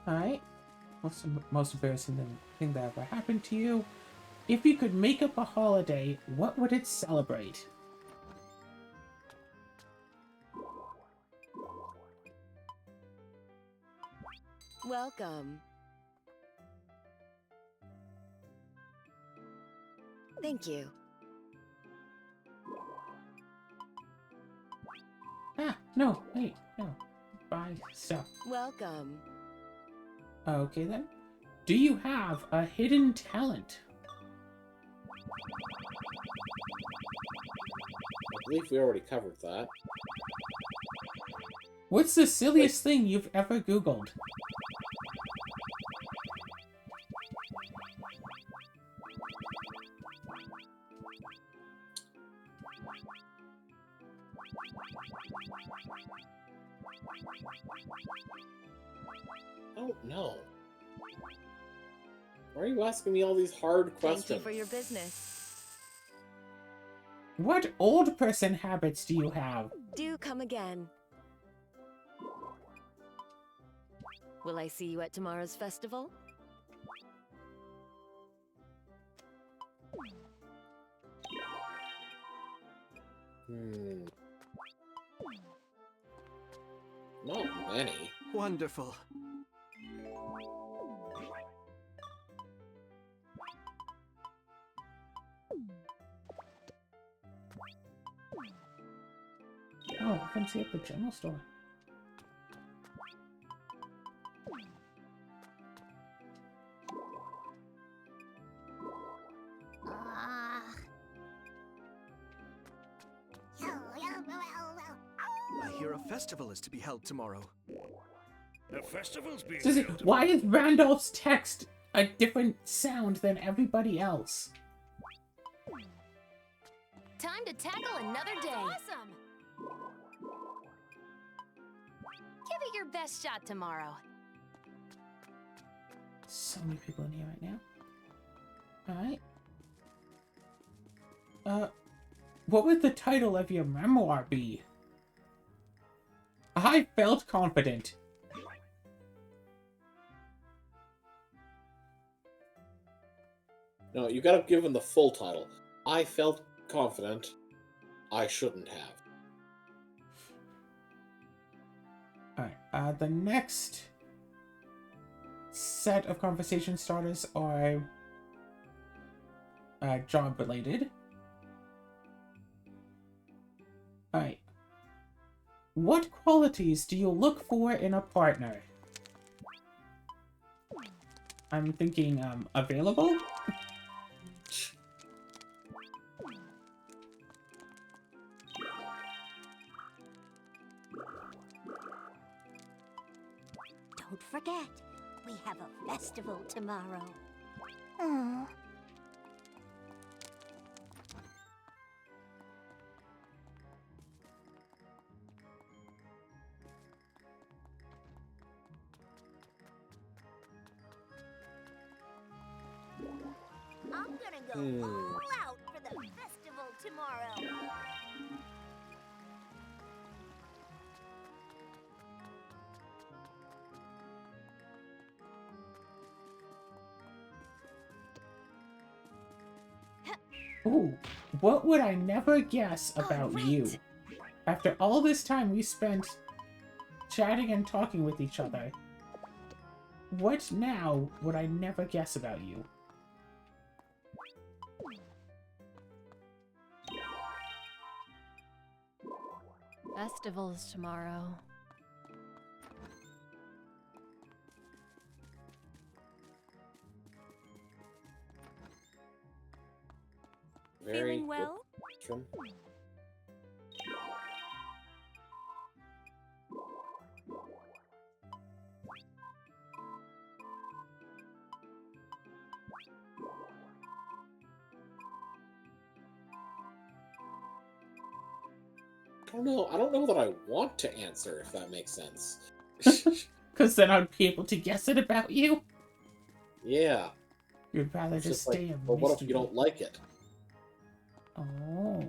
[SPEAKER 1] Alright. What's the most embarrassing thing that ever happened to you? If you could make up a holiday, what would it celebrate?
[SPEAKER 6] Welcome. Thank you.
[SPEAKER 1] Ah, no, wait, no. Buy stuff.
[SPEAKER 6] Welcome.
[SPEAKER 1] Okay then. Do you have a hidden talent?
[SPEAKER 2] I believe we already covered that.
[SPEAKER 1] What's the silliest thing you've ever Googled?
[SPEAKER 2] Oh, no. Why are you asking me all these hard questions?
[SPEAKER 6] Thank you for your business.
[SPEAKER 1] What old person habits do you have?
[SPEAKER 6] Do come again. Will I see you at tomorrow's festival?
[SPEAKER 2] Not many.
[SPEAKER 5] Wonderful.
[SPEAKER 1] Oh, come see at the general store.
[SPEAKER 7] festival is to be held tomorrow.
[SPEAKER 8] The festival's being
[SPEAKER 1] Susie,
[SPEAKER 8] held.
[SPEAKER 1] why is Randolph's text a different sound than everybody else?
[SPEAKER 6] Time to tackle another day.
[SPEAKER 4] Awesome!
[SPEAKER 6] Give it your best shot tomorrow.
[SPEAKER 1] So many people in here right now. Alright. What would the title of your memoir be? I felt confident.
[SPEAKER 2] No, you gotta give him the full title. I felt confident. I shouldn't have.
[SPEAKER 1] Alright, the next set of conversation starters are job related. Alright. What qualities do you look for in a partner? I'm thinking, available?
[SPEAKER 3] Don't forget, we have a festival tomorrow. Aww. I'm gonna go all out for the festival tomorrow.
[SPEAKER 1] Ooh, what would I never guess about you? After all this time we spent chatting and talking with each other, what now would I never guess about you?
[SPEAKER 6] Festival's tomorrow.
[SPEAKER 2] Very
[SPEAKER 4] Feeling well?
[SPEAKER 2] Trim. I don't know that I want to answer, if that makes sense.
[SPEAKER 1] Because then I'd be able to guess it about you?
[SPEAKER 2] Yeah.
[SPEAKER 1] You'd rather
[SPEAKER 2] It's
[SPEAKER 1] just
[SPEAKER 2] like,
[SPEAKER 1] stay a
[SPEAKER 2] well, what if
[SPEAKER 1] mystery.
[SPEAKER 2] you don't like it?
[SPEAKER 1] Oh.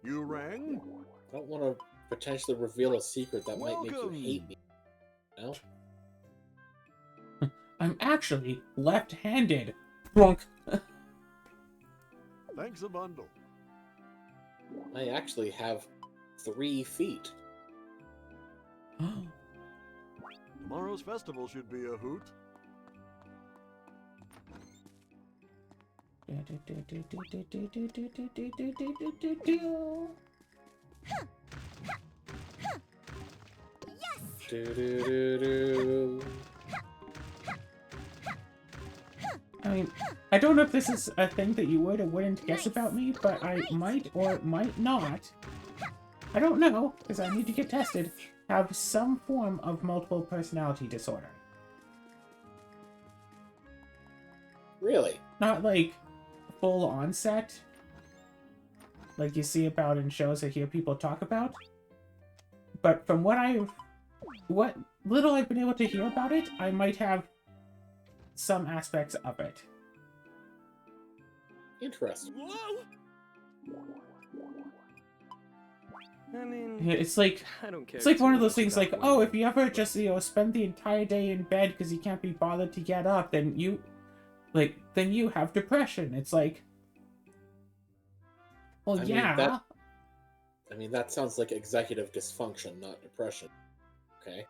[SPEAKER 8] You rang?
[SPEAKER 2] I don't want to potentially reveal a secret that might make you hate me. No?
[SPEAKER 1] I'm actually left-handed. Plunk.
[SPEAKER 8] Thanks a bundle.
[SPEAKER 2] I actually have 3 feet.
[SPEAKER 8] Tomorrow's festival should be a hoot.
[SPEAKER 2] Do-do-do-do.
[SPEAKER 1] I mean, I don't know if this is a thing that you would or wouldn't guess about me, but I might or might not, I don't know, because I need to get tested, have some form of multiple personality disorder.
[SPEAKER 2] Really?
[SPEAKER 1] Not like full onset, like you see about in shows I hear people talk about, but from what little I've been able to hear about it, I might have some aspects of it.
[SPEAKER 2] Interesting.
[SPEAKER 7] Whoa! I mean,
[SPEAKER 1] Yeah, it's like
[SPEAKER 7] I don't care.
[SPEAKER 1] it's like
[SPEAKER 7] too
[SPEAKER 1] one of those
[SPEAKER 7] much
[SPEAKER 1] things
[SPEAKER 7] about
[SPEAKER 1] like,
[SPEAKER 7] women.
[SPEAKER 1] oh, if you ever just, spend the entire day in bed because you can't be bothered to get up, then you have depression. It's like, well,
[SPEAKER 2] I mean, that sounds like executive dysfunction, not depression. Okay.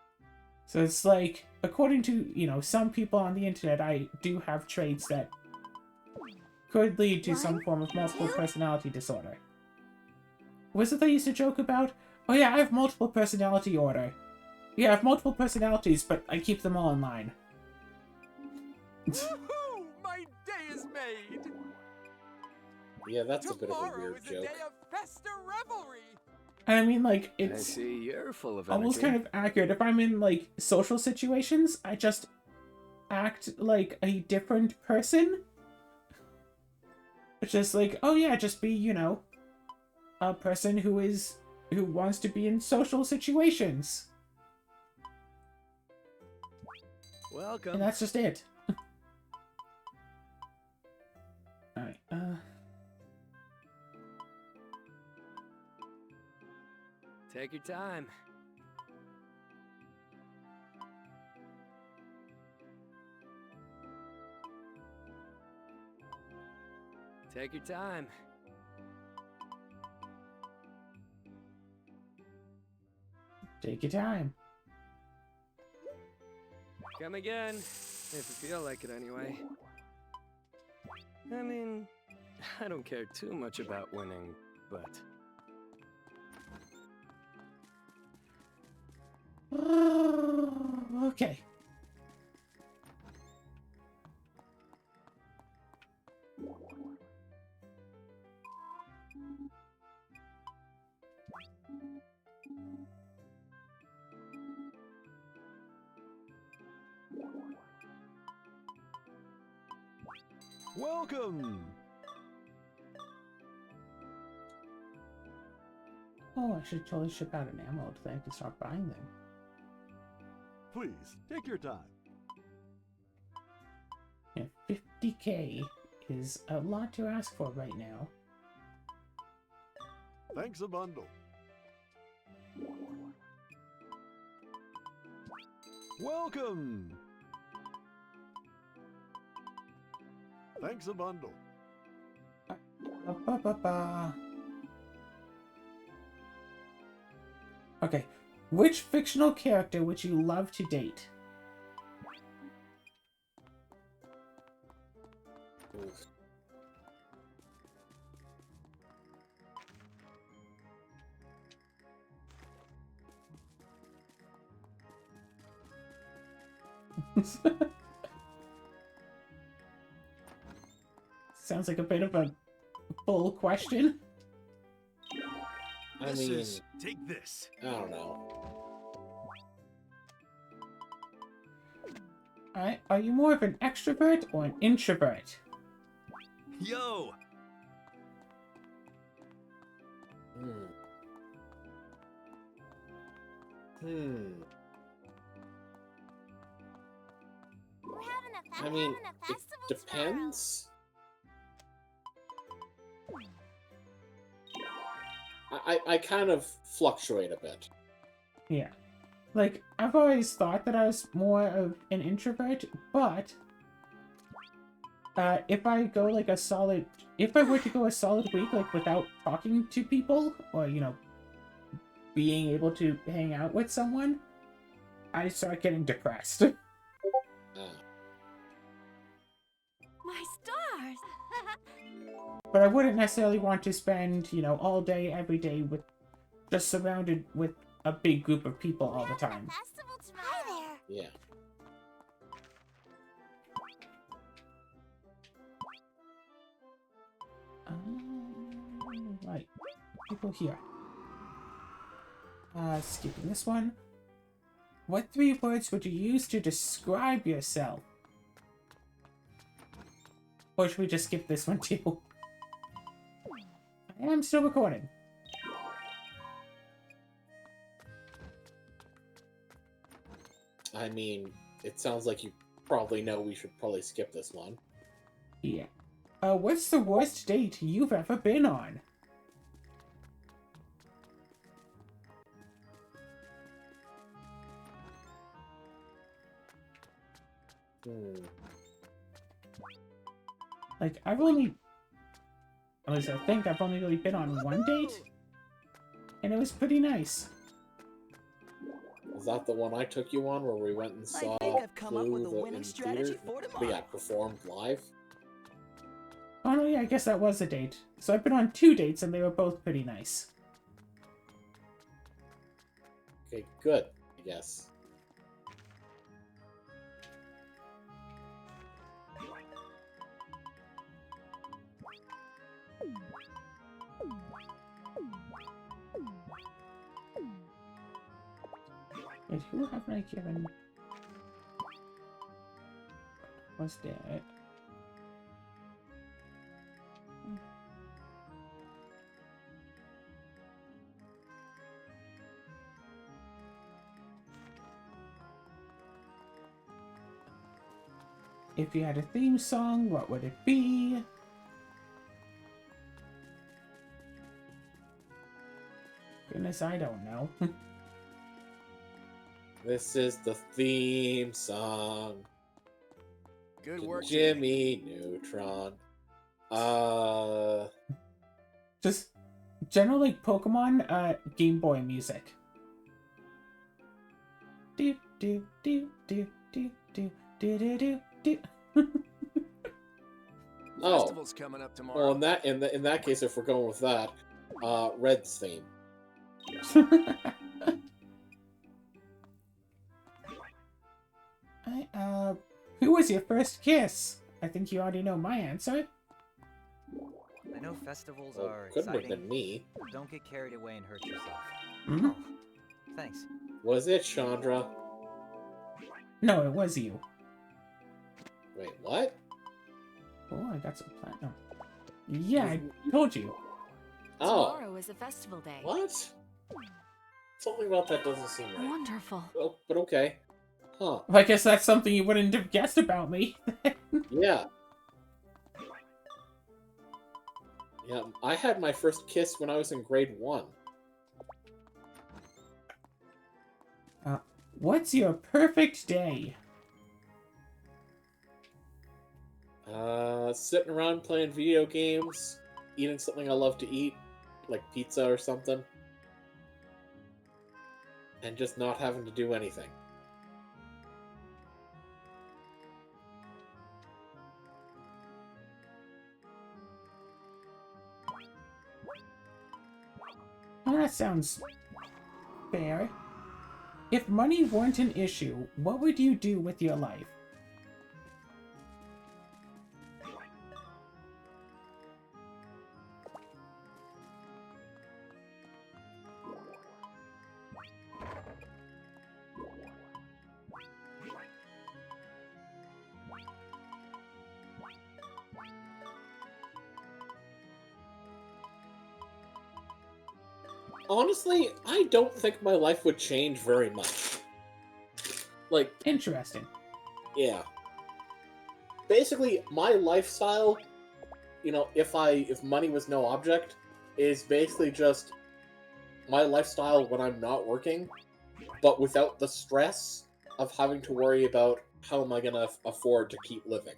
[SPEAKER 1] So it's like, according to, some people on the internet, I do have traits that could lead to some form of multiple personality disorder. Was it they used to joke about? Oh yeah, I have multiple personality order. Yeah, I have multiple personalities, but I keep them all in line.
[SPEAKER 7] Woohoo! My day is made.
[SPEAKER 2] Yeah, that's a bit of a weird
[SPEAKER 7] Tomorrow is a
[SPEAKER 2] joke.
[SPEAKER 7] day of festa revelry.
[SPEAKER 1] I mean, like,
[SPEAKER 7] I
[SPEAKER 1] it's
[SPEAKER 7] see you're full of
[SPEAKER 1] almost
[SPEAKER 7] energy.
[SPEAKER 1] kind of accurate. If I'm in, like, social situations, I just act like a different person. It's just like, oh yeah, just be, you know, a person who wants to be in social situations.
[SPEAKER 7] Welcome.
[SPEAKER 1] And that's just it. Alright,
[SPEAKER 7] Take your time. Take your time.
[SPEAKER 1] take your time.
[SPEAKER 7] Come again, if you feel like it anyway. I mean, I don't care too much about winning, but...
[SPEAKER 1] Okay.
[SPEAKER 8] Welcome!
[SPEAKER 1] Oh, I should totally ship out an ammo so I can start buying them.
[SPEAKER 8] Please, take your time.
[SPEAKER 1] Yeah, 50k is a lot to ask for right now.
[SPEAKER 8] Thanks a bundle. Welcome! Thanks a bundle.
[SPEAKER 1] Ba-ba-ba-ba. Okay, which fictional character would you love to date?
[SPEAKER 2] Oof.
[SPEAKER 1] Sounds like a bit of a full question.
[SPEAKER 2] I mean,
[SPEAKER 7] Take this.
[SPEAKER 2] I don't know.
[SPEAKER 1] Alright, are you more of an extrovert or an introvert?
[SPEAKER 7] Yo!
[SPEAKER 2] Hmm. Hmm.
[SPEAKER 3] We're having a
[SPEAKER 2] I mean,
[SPEAKER 3] having a
[SPEAKER 2] it
[SPEAKER 3] festival tomorrow.
[SPEAKER 2] depends. I kind of fluctuate a bit.
[SPEAKER 1] Yeah. Like, I've always thought that I was more of an introvert, but if I go like if I were to go a solid week like without talking to people or, you know, being able to hang out with someone, I start getting depressed.
[SPEAKER 4] My stars!
[SPEAKER 1] But I wouldn't necessarily want to spend, you know, all day, every day with just surrounded with a big group of people all the time.
[SPEAKER 3] Festival tomorrow. Hi there.
[SPEAKER 2] Yeah.
[SPEAKER 1] Right. People here. Skipping this one. What 3 words would you use to describe yourself? Or should we just skip this one too? I am still recording.
[SPEAKER 2] I mean, it sounds like you probably know we should probably skip this one.
[SPEAKER 1] Yeah. What's the worst date you've ever been on?
[SPEAKER 2] Hmm.
[SPEAKER 1] Like, at least I think I've only really been on one date, and it was pretty nice.
[SPEAKER 2] Is that the one I took you on where we went and saw
[SPEAKER 9] I think I've come up with a
[SPEAKER 2] Clue
[SPEAKER 9] winning
[SPEAKER 2] in
[SPEAKER 9] strategy
[SPEAKER 2] theaters?
[SPEAKER 9] for
[SPEAKER 2] But
[SPEAKER 9] tomorrow.
[SPEAKER 2] yeah, performed live?
[SPEAKER 1] Oh no, yeah, I guess that was a date. So I've been on 2 dates, and they were both pretty nice.
[SPEAKER 2] Okay, good, I guess.
[SPEAKER 1] Wait, who haven't I given? What's that? If you had a theme song, what would it be? Goodness, I don't know.
[SPEAKER 2] This is the theme song.
[SPEAKER 7] Good
[SPEAKER 2] to
[SPEAKER 7] work,
[SPEAKER 2] Jimmy Neutron.
[SPEAKER 1] Just general like Pokemon Game Boy music. Do do do do do do do do do do.
[SPEAKER 2] Oh,
[SPEAKER 7] Festival's coming up tomorrow.
[SPEAKER 2] well, in that case, if we're going with that, Red's theme.
[SPEAKER 1] Who was your first kiss? I think you already know my answer.
[SPEAKER 9] I know festivals
[SPEAKER 2] Well,
[SPEAKER 9] are
[SPEAKER 2] couldn't have
[SPEAKER 9] exciting.
[SPEAKER 2] been me.
[SPEAKER 9] But don't get carried away and hurt yourself.
[SPEAKER 1] Mm-hmm.
[SPEAKER 9] Oh, thanks.
[SPEAKER 2] Was it Chandra?
[SPEAKER 1] No, it was you.
[SPEAKER 2] Wait, what?
[SPEAKER 1] Oh, I got some platinum. Yeah, I told you.
[SPEAKER 2] Oh,
[SPEAKER 4] Tomorrow is a festival day.
[SPEAKER 2] what? Something about that doesn't seem right.
[SPEAKER 4] Wonderful.
[SPEAKER 2] Oh, but okay. Huh.
[SPEAKER 1] Well, I guess that's something you wouldn't have guessed about me.
[SPEAKER 2] Yeah. Yeah, I had my first kiss when I was in grade 1.
[SPEAKER 1] What's your perfect day?
[SPEAKER 2] Sitting around playing video games, eating something I love to eat, like pizza or something, and just not having to do anything.
[SPEAKER 1] Well, that sounds fair. If money weren't an issue, what would you do with your life?
[SPEAKER 2] Honestly, I don't think my life would change very much. Like,
[SPEAKER 1] Interesting.
[SPEAKER 2] yeah. Basically, my lifestyle, if money was no object, is basically just my lifestyle when I'm not working, but without the stress of having to worry about how am I gonna afford to keep living.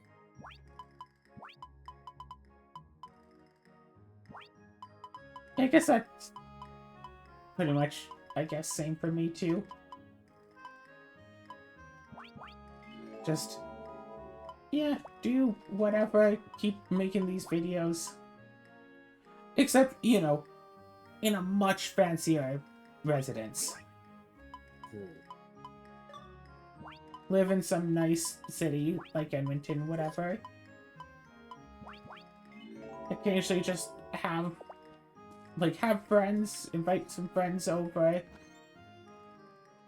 [SPEAKER 1] I guess that's pretty much, same for me too. Just, yeah, do whatever, keep making these videos. Except, in a much fancier residence. Live in some nice city, like Edmonton, whatever. Occasionally just have friends, invite some friends over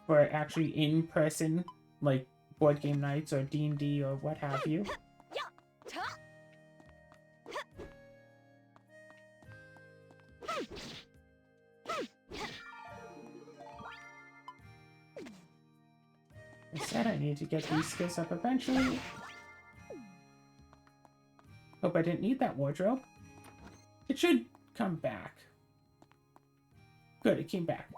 [SPEAKER 1] for actually in-person, like, board game nights or D&D or what have you. I said I need to get these skills up eventually. Hope I didn't need that wardrobe. It should come back. Good, it came back.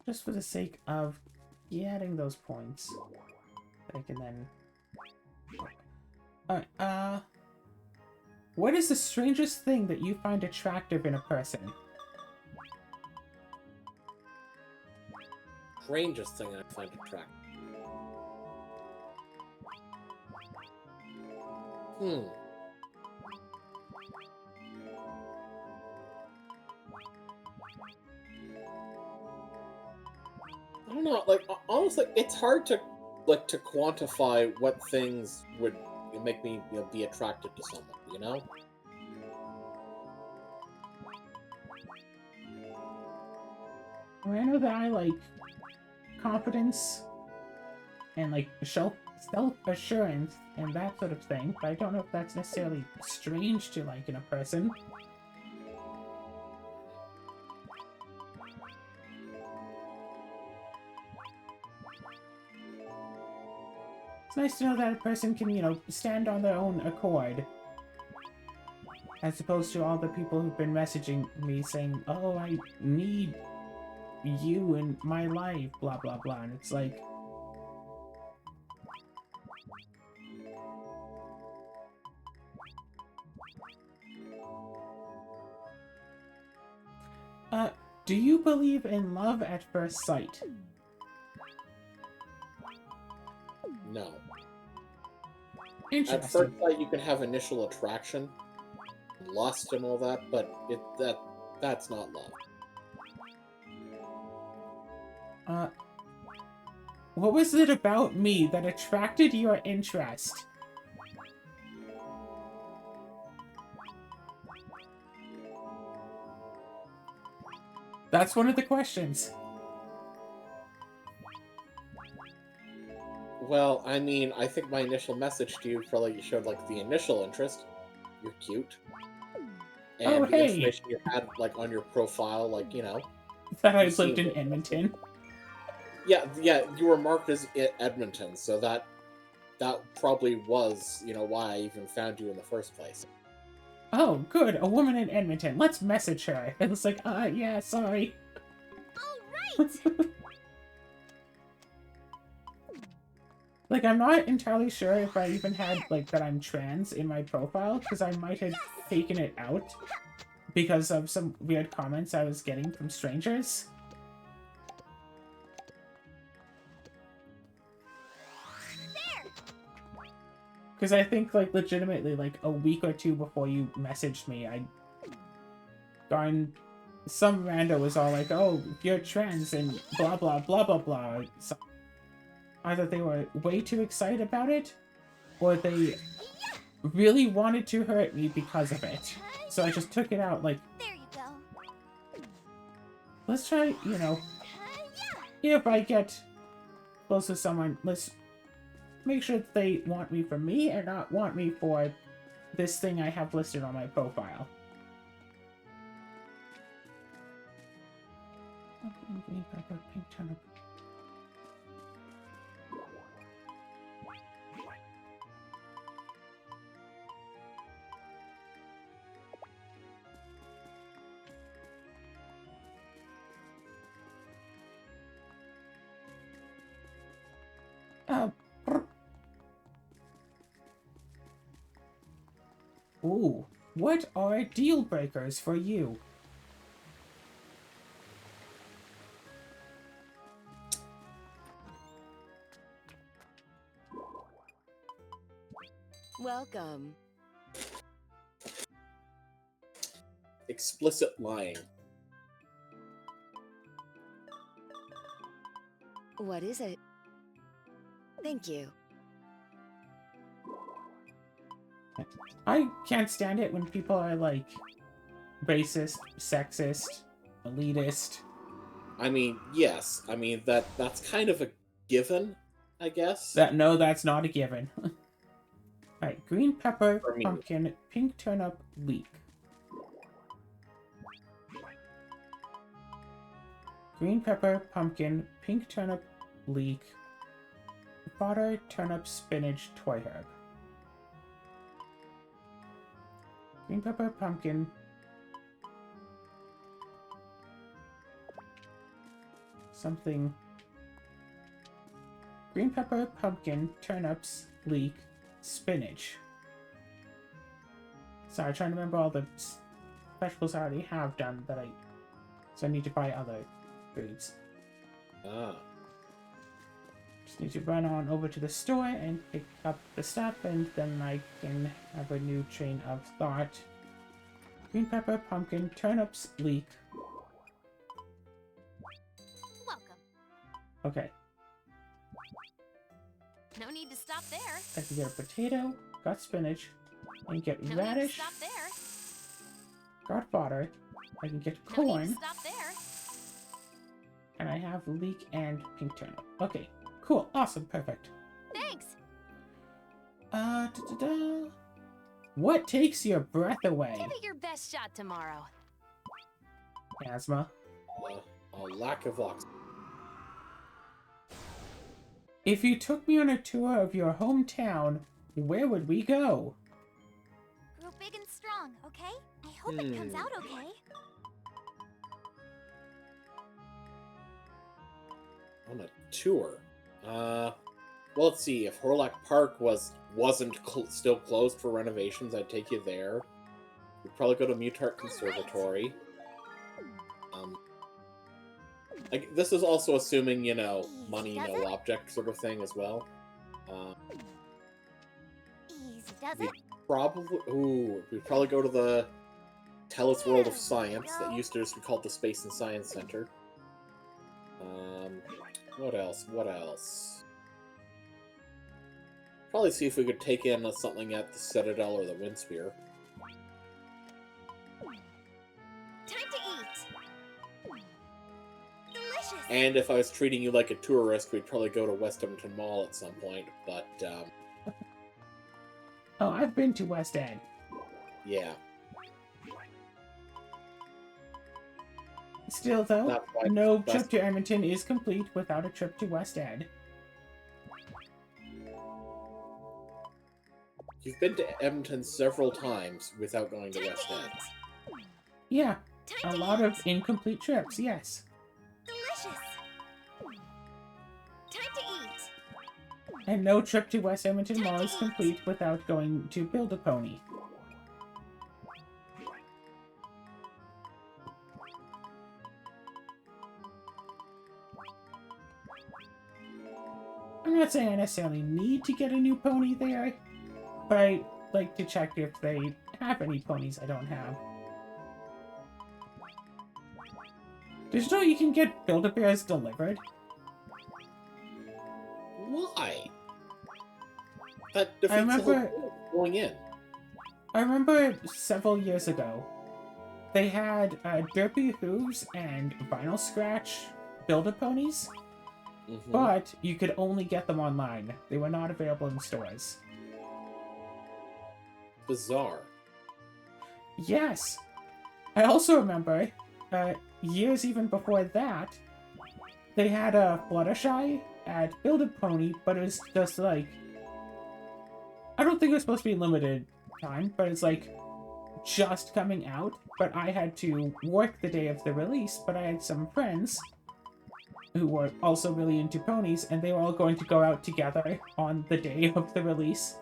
[SPEAKER 1] Just for the sake of getting those points, I can then... Alright, what is the strangest thing that you find attractive in a person?
[SPEAKER 2] Strangest thing I find attractive. I don't know, like, honestly, it's hard to quantify what things would make me be attracted to someone, you know?
[SPEAKER 1] I know that I like confidence and like self-assurance and that sort of thing, but I don't know if that's necessarily strange to like in a person. It's nice to know that a person can, you know, stand on their own accord. As opposed to all the people who've been messaging me saying, oh, I need you in my life, blah, blah, blah. And it's like... do you believe in love at first sight?
[SPEAKER 2] No.
[SPEAKER 1] Interesting.
[SPEAKER 2] At first sight, you can have initial attraction, lust, and all that, but that's not love.
[SPEAKER 1] What was it about me that attracted your interest? That's one of the questions.
[SPEAKER 2] Well, I mean, I think my initial message to you probably showed, like, the initial interest. You're cute. And
[SPEAKER 1] Oh,
[SPEAKER 2] the
[SPEAKER 1] hey!
[SPEAKER 2] information you had, like, on your profile, like, you know...
[SPEAKER 1] That I lived in Edmonton.
[SPEAKER 2] Yeah, you were marked as Edmonton, so that probably was, you know, why I even found you in the first place.
[SPEAKER 1] Oh, good, a woman in Edmonton. Let's message her. And it's like, yeah, sorry.
[SPEAKER 3] Alright!
[SPEAKER 1] Like, I'm not entirely sure if I even had, like, that I'm trans in my profile, because I might have taken it out because of some weird comments I was getting from strangers. Because I think, like, legitimately, like, a week or two before you messaged me, some rando was all like, oh, you're trans and blah, blah, blah, blah, blah. So, either they were way too excited about it, or they really wanted to hurt me because of it. So I just took it out, like,
[SPEAKER 3] There you go.
[SPEAKER 1] let's try, you know, if I get close to someone, let's make sure that they want me for me and not want me for this thing I have listed on my profile. Ooh, what are deal breakers for you?
[SPEAKER 6] Welcome.
[SPEAKER 2] Explicit lying.
[SPEAKER 6] What is it? Thank you.
[SPEAKER 1] I can't stand it when people are like racist, sexist, elitist.
[SPEAKER 2] I mean, yes. I mean, that's kind of a given, I guess.
[SPEAKER 1] No, that's not a given. Alright, green pepper,
[SPEAKER 2] For me.
[SPEAKER 1] pumpkin, pink turnip, leek. Green pepper, pumpkin, pink turnip, leek, fodder, turnip, spinach, toy herb. Green pepper, pumpkin. Something. Green pepper, pumpkin, turnips, leek, spinach. Sorry, trying to remember all the vegetables I already have done that so I need to buy other foods.
[SPEAKER 2] Ah.
[SPEAKER 1] Just need to run on over to the store and pick up the stuff, and then I can have a new train of thought. Green pepper, pumpkin, turnips, leek.
[SPEAKER 3] Welcome.
[SPEAKER 1] Okay,
[SPEAKER 3] No need to stop there.
[SPEAKER 1] I can get a potato. got spinach. I can get
[SPEAKER 3] No need
[SPEAKER 1] radish.
[SPEAKER 3] to stop there.
[SPEAKER 1] Got fodder. I can get
[SPEAKER 3] No need
[SPEAKER 1] corn.
[SPEAKER 3] to stop there.
[SPEAKER 1] And I have leek and pink turnip. Okay, cool, awesome, perfect.
[SPEAKER 3] Thanks.
[SPEAKER 1] Da-da-da. What takes your breath away?
[SPEAKER 6] Give it your best shot tomorrow.
[SPEAKER 1] Asthma.
[SPEAKER 2] A lack of oxygen.
[SPEAKER 1] If you took me on a tour of your hometown, where would we go?
[SPEAKER 3] Grow big and strong, okay? I hope it comes out okay.
[SPEAKER 2] On a tour. Well, let's see. If Horlock Park wasn't still closed for renovations, I'd take you there. We'd probably go to Mutart Conservatory. Like, this is also assuming, you know, money, no object sort of thing as well.
[SPEAKER 3] Easy does it.
[SPEAKER 2] We'd probably go to the Tellus World of Science that used to just be called the Space and Science Center. What else? Probably see if we could take in something at the Citadel or the Windspear.
[SPEAKER 3] Time to eat. Delicious.
[SPEAKER 2] And if I was treating you like a tourist, we'd probably go to West Edmonton Mall at some point, but,
[SPEAKER 1] Oh, I've been to West End.
[SPEAKER 2] yeah.
[SPEAKER 1] Still, though,
[SPEAKER 2] Not quite
[SPEAKER 1] no
[SPEAKER 2] West-
[SPEAKER 1] trip to Edmonton is complete without a trip to West End.
[SPEAKER 2] You've been to Edmonton several times without going to
[SPEAKER 3] Time
[SPEAKER 2] West
[SPEAKER 3] to
[SPEAKER 2] End.
[SPEAKER 3] eat.
[SPEAKER 1] Yeah,
[SPEAKER 3] Time
[SPEAKER 1] a
[SPEAKER 3] to
[SPEAKER 1] lot
[SPEAKER 3] eat.
[SPEAKER 1] of incomplete trips, yes.
[SPEAKER 3] Delicious. Time to eat.
[SPEAKER 1] And no trip to West Edmonton
[SPEAKER 3] Time
[SPEAKER 1] Mall
[SPEAKER 3] to
[SPEAKER 1] is
[SPEAKER 3] eat.
[SPEAKER 1] complete without going to Build-A-Pony. I'm not saying I necessarily need to get a new pony there, but I like to check if they have any ponies I don't have. Did you know you can get Build-A-Bears delivered?
[SPEAKER 2] Why? That defeats the whole
[SPEAKER 1] remember-
[SPEAKER 2] point of going in.
[SPEAKER 1] I remember several years ago, they had Derpy Hooves and Vinyl Scratch Build-A-Ponies,
[SPEAKER 2] Mhm.
[SPEAKER 1] but you could only get them online. They were not available in stores.
[SPEAKER 2] Bizarre.
[SPEAKER 1] Yes! I also remember, years even before that, they had a Fluttershy at Build-A-Pony, but it was just like... I don't think it was supposed to be limited time, but it's like just coming out, but I had to work the day of the release, but I had some friends who were also really into ponies, and they were all going to go out together on the day of the release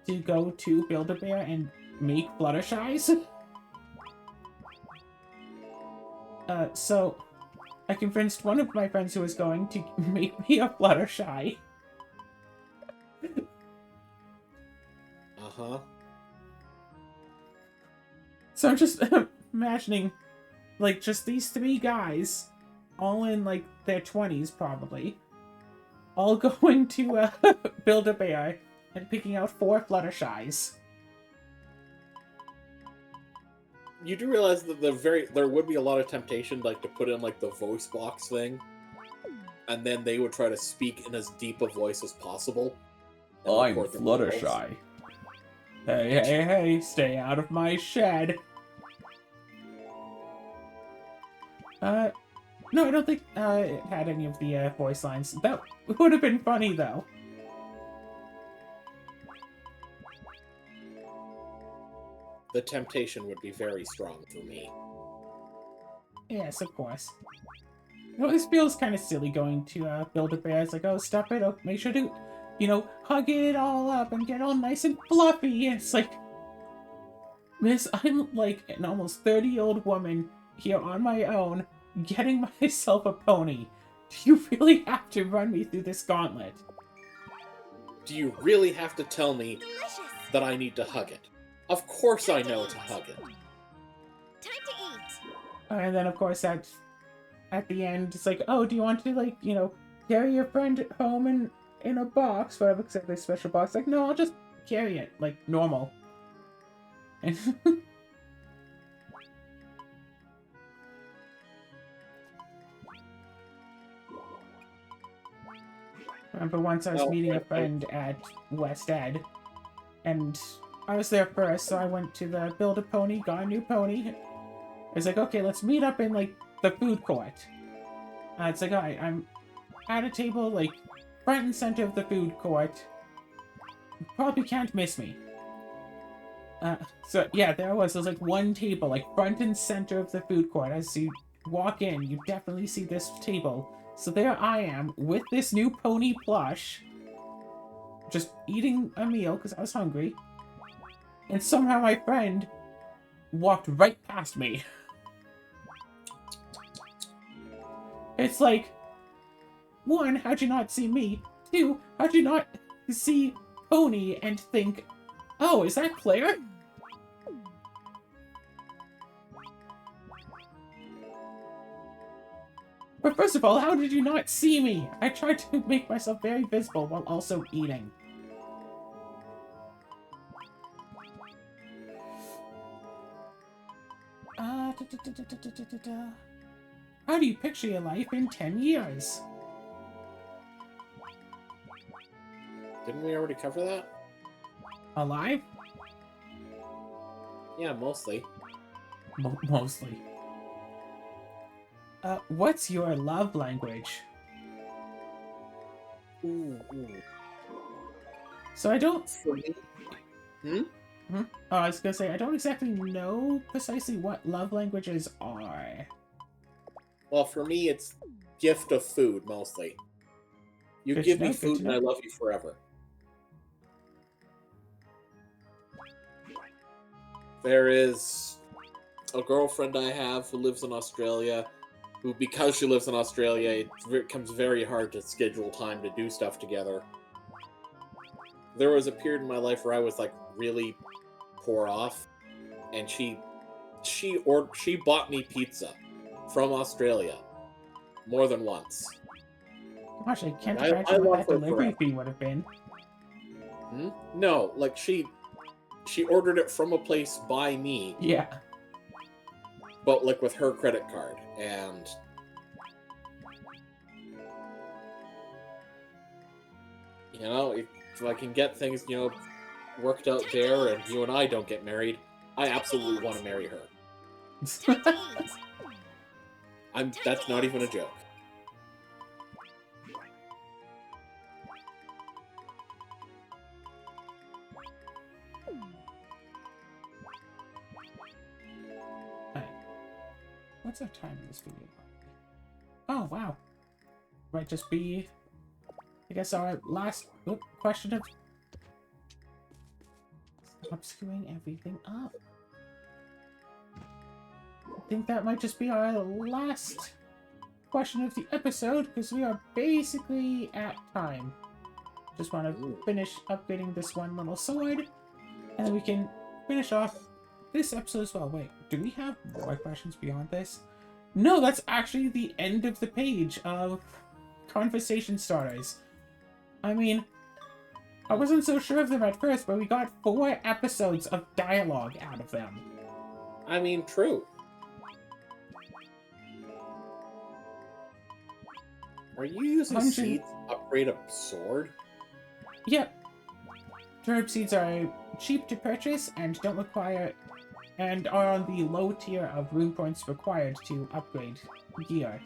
[SPEAKER 1] to go to Build-A-Bear and make Fluttershys. So I convinced one of my friends who was going to make me a Fluttershy.
[SPEAKER 2] Uh-huh.
[SPEAKER 1] So I'm just imagining, like, just these three guys, all in, like, their 20s, probably, all going to Build-A-Bear and picking out 4 Fluttershys.
[SPEAKER 2] You do realize that there would be a lot of temptation, like, to put in, like, the voice box thing, and then they would try to speak in as deep a voice as possible. and
[SPEAKER 1] I'm
[SPEAKER 2] record themselves.
[SPEAKER 1] Fluttershy. Hey, hey, hey, stay out of my shed. No, I don't think it had any of the voice lines. That would have been funny, though.
[SPEAKER 2] The temptation would be very strong for me.
[SPEAKER 1] Yes, of course. It always feels kind of silly going to Build-A-Bear. It's like, oh, stop it. Oh, make sure to, you know, hug it all up and get all nice and fluffy. And it's like, miss, I'm like an almost 30-year-old woman here on my own, getting myself a pony. Do you really have to run me through this gauntlet?
[SPEAKER 2] Do you really have to tell me
[SPEAKER 3] Delicious.
[SPEAKER 2] that I need to hug it? Of course I know to hug it.
[SPEAKER 3] Time to eat.
[SPEAKER 1] And then, of course, at the end, it's like, oh, do you want to, like, you know, carry your friend home in a box, whatever, except a special box? Like, no, I'll just carry it like normal. And remember once I was meeting a friend at West Ed, and I was there first, so I went to the Build-A-Pony, got a new pony. It's like, okay, let's meet up in, like, the food court. It's like, alright, I'm at a table, like, front and center of the food court. You probably can't miss me. So, yeah, there I was. There's, like, one table, like, front and center of the food court. As you walk in, you definitely see this table. So there I am, with this new pony plush, just eating a meal, because I was hungry. And somehow my friend walked right past me. It's like, one, how'd you not see me? Two, how'd you not see Pony and think, oh, is that Claire? But first of all, how did you not see me? I tried to make myself very visible while also eating. How do you picture your life in 10 years?
[SPEAKER 2] Didn't we already cover that?
[SPEAKER 1] Alive?
[SPEAKER 2] Yeah, mostly.
[SPEAKER 1] Mostly. What's your love language?
[SPEAKER 2] Ooh.
[SPEAKER 1] So I don't...
[SPEAKER 2] For me?
[SPEAKER 1] Oh, I was gonna say, I don't exactly know precisely what love languages are.
[SPEAKER 2] Well, for me, it's gift of food, mostly. You
[SPEAKER 1] Good
[SPEAKER 2] give
[SPEAKER 1] to know,
[SPEAKER 2] me
[SPEAKER 1] good
[SPEAKER 2] food
[SPEAKER 1] to
[SPEAKER 2] and I
[SPEAKER 1] know.
[SPEAKER 2] love you forever. There is a girlfriend I have who lives in Australia, who, because she lives in Australia, it becomes very hard to schedule time to do stuff together. There was a period in my life where I was, like, really poor off, and she bought me pizza from Australia more than once.
[SPEAKER 1] Gosh, I can't
[SPEAKER 2] I
[SPEAKER 1] imagine what
[SPEAKER 2] love
[SPEAKER 1] that
[SPEAKER 2] her
[SPEAKER 1] delivery
[SPEAKER 2] forever.
[SPEAKER 1] fee would have been.
[SPEAKER 2] No, like, she ordered it from a place by me,
[SPEAKER 1] Yeah.
[SPEAKER 2] but, like, with her credit card, and... You know, if I can get things, you know, worked out there, and you and I don't get married, I absolutely want to marry her. That's not even a joke.
[SPEAKER 1] Alright. What's our time in this video? Oh, wow. Might just be, I guess, our last question of... Stop screwing everything up. I think that might just be our last question of the episode, because we are basically at time. Just want to finish upgrading this one little sword, and then we can finish off this episode as well. Wait, do we have more questions beyond this? No, that's actually the end of the page of conversation starters. I mean, I wasn't so sure of them at first, but we got 4 episodes of dialogue out of them.
[SPEAKER 2] I mean, true. Are you using seeds to upgrade a sword?
[SPEAKER 1] Yep. Herb seeds are cheap to purchase and don't require, and are on the low tier of rune points required to upgrade gear.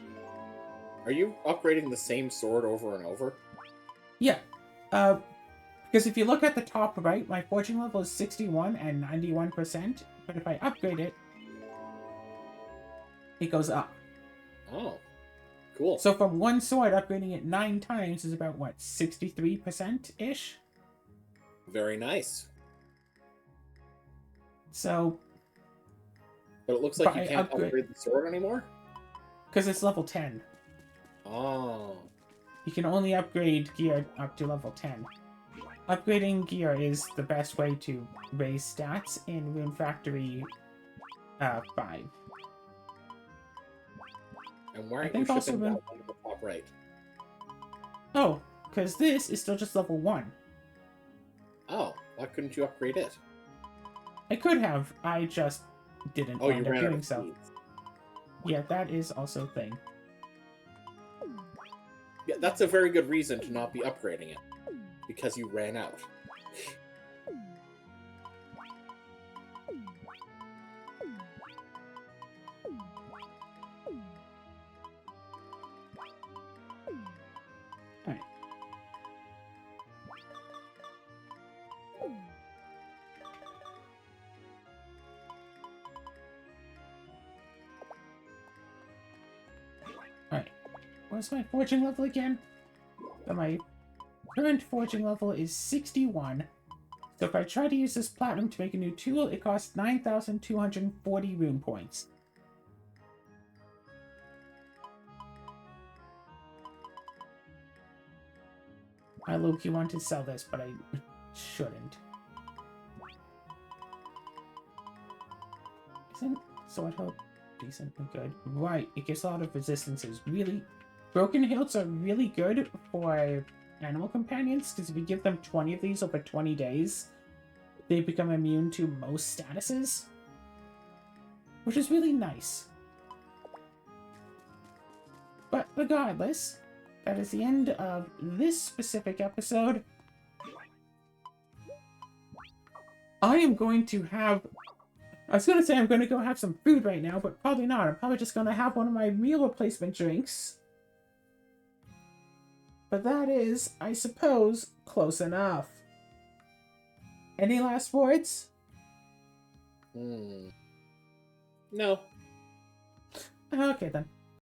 [SPEAKER 2] Are you upgrading the same sword over and over?
[SPEAKER 1] Yeah. Because if you look at the top right, my forging level is 61 and 91%, but if I upgrade it, it goes up.
[SPEAKER 2] Oh, cool.
[SPEAKER 1] So from one sword, upgrading it 9 times is about, what, 63%-ish?
[SPEAKER 2] Very nice.
[SPEAKER 1] So...
[SPEAKER 2] But it looks like you can't upgrade the sword anymore?
[SPEAKER 1] Because it's level 10.
[SPEAKER 2] Oh.
[SPEAKER 1] You can only upgrade gear up to level 10. Upgrading gear is the best way to raise stats in Rune Factory 5.
[SPEAKER 2] And why aren't you shipping that one to the top right?
[SPEAKER 1] Oh, because this is still just level 1.
[SPEAKER 2] Oh, Why couldn't you upgrade it?
[SPEAKER 1] I could have. I just didn't
[SPEAKER 2] Oh, you
[SPEAKER 1] wind up
[SPEAKER 2] ran out
[SPEAKER 1] doing
[SPEAKER 2] of
[SPEAKER 1] so.
[SPEAKER 2] seeds.
[SPEAKER 1] Yeah, that is also a thing.
[SPEAKER 2] Yeah, that's a very good reason to not be upgrading it. Because you ran out.
[SPEAKER 1] Alright. Alright. What's my forging level again? So my current forging level is 61. So if I try to use this platinum to make a new tool, it costs 9,240 rune points. I low-key want to sell this, but I shouldn't. Isn't sword help decently good? Right, it gives a lot of resistances. Really, broken hilts are really good for animal companions, because if you give them 20 of these over 20 days, they become immune to most statuses, which is really nice. But regardless, that is the end of this specific episode. I am going to have... I was going to say I'm going to go have some food right now, but probably not. I'm probably just going to have one of my meal replacement drinks. But that is, I suppose, close enough. Any last words?
[SPEAKER 2] No.
[SPEAKER 1] Okay, then.